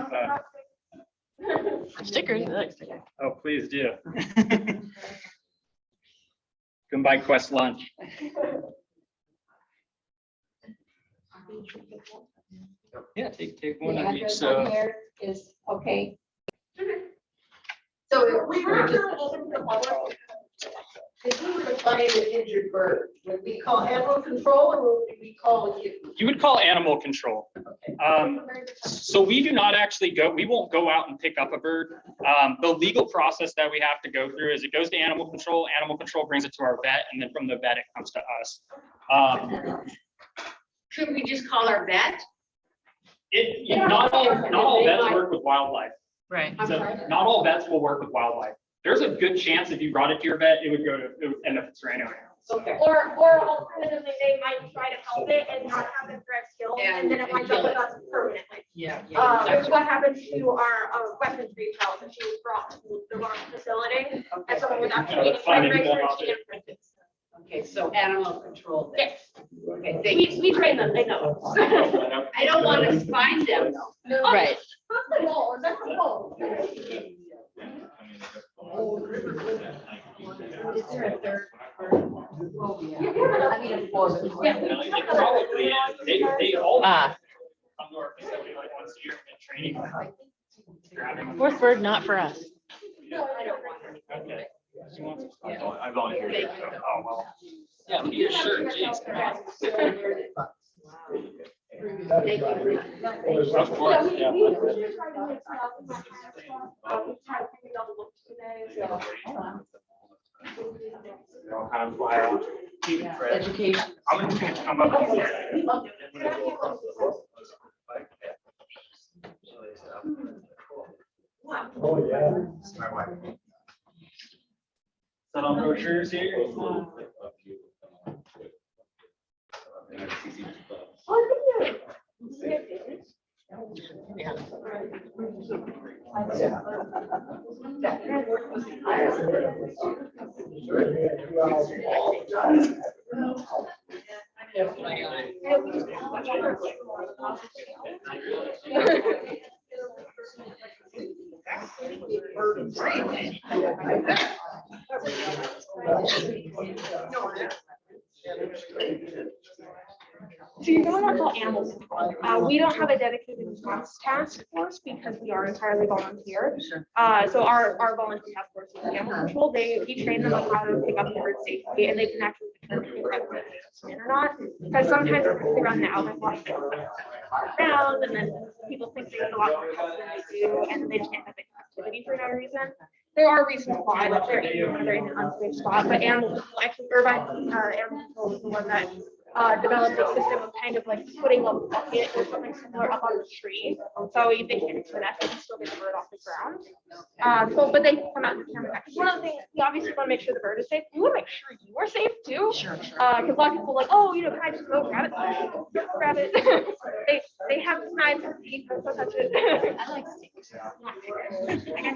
Speaker 8: Stickers. I like stickers.
Speaker 1: Oh, please do. Come by Quest Lunch. Yeah, take one of each. So
Speaker 7: Is, okay. So if we were to find an injured bird, would we call animal control or would we call you?
Speaker 1: you would call animal control. So we do not actually go, we won't go out and pick up a bird. The legal process that we have to go through is it goes to animal control brings it to our vet, and then from the vet, it comes to us.
Speaker 7: Should we just call our vet?
Speaker 1: Not all vets work with wildlife.
Speaker 8: Right.
Speaker 1: So not all vets will work with wildlife. There's a good chance if you brought it to your vet, it would end up at rhino animals.
Speaker 7: Okay.
Speaker 2: Or alternatively, they might try to help it and not have the correct skills, and then it winds up with us permanently.
Speaker 7: Yeah.
Speaker 2: Which is what happened to our Western Street child, and she was brought to the wrong facility, and someone was actually getting vibration, and she imprinted.
Speaker 7: Okay, so animal control. then.
Speaker 2: Yes,
Speaker 7: Okay, thank you.
Speaker 2: we train them, they know.
Speaker 7: I don't want to find them though.
Speaker 8: Right.
Speaker 2: That's the goal, that's the goal.
Speaker 7: Is there a third?
Speaker 1: Probably, they all
Speaker 8: Ah,
Speaker 1: come to our facility like once a year and get training.
Speaker 8: fourth bird, not for us.
Speaker 1: Okay.
Speaker 12: I volunteered.
Speaker 1: Oh, well. Yeah, be sure, geez. Of course, yeah.
Speaker 2: We try to mix it up in my house. We try to figure out the looks today, so.
Speaker 1: They'll kind of fly out.
Speaker 8: Education.
Speaker 1: I'm gonna come up here.
Speaker 4: Oh, yeah.
Speaker 1: My wife. Set on brochures here.
Speaker 2: Oh, thank
Speaker 8: Yeah.
Speaker 2: So you're going on to animal control. We don't have a dedicated response task force because we are entirely volunteer. So our volunteer task force is animal control. We train them on how to pick up the bird safely, and they can actually determine if it's in or not. Because sometimes they run now, there's a lot of around, and then people think they have a lot more help than they do, and they just can't have activity for no reason. There are reasons why, like they're in an unsafe spot, but animal, actually, Irvine, animal control is the one that developed a system of kind of like putting a bucket or something similar up on the tree. So they can get to the nest and still get the bird off the ground. So, but they come out and determine that. 'Cause one of the things, we obviously want to make sure the bird is safe. We want to make sure you are safe too.
Speaker 8: Sure.
Speaker 2: Because a lot of people are like, oh, can I just go grab it? Grab it. they have knives and teeth, don't touch it.
Speaker 8: I like.
Speaker 2: I guess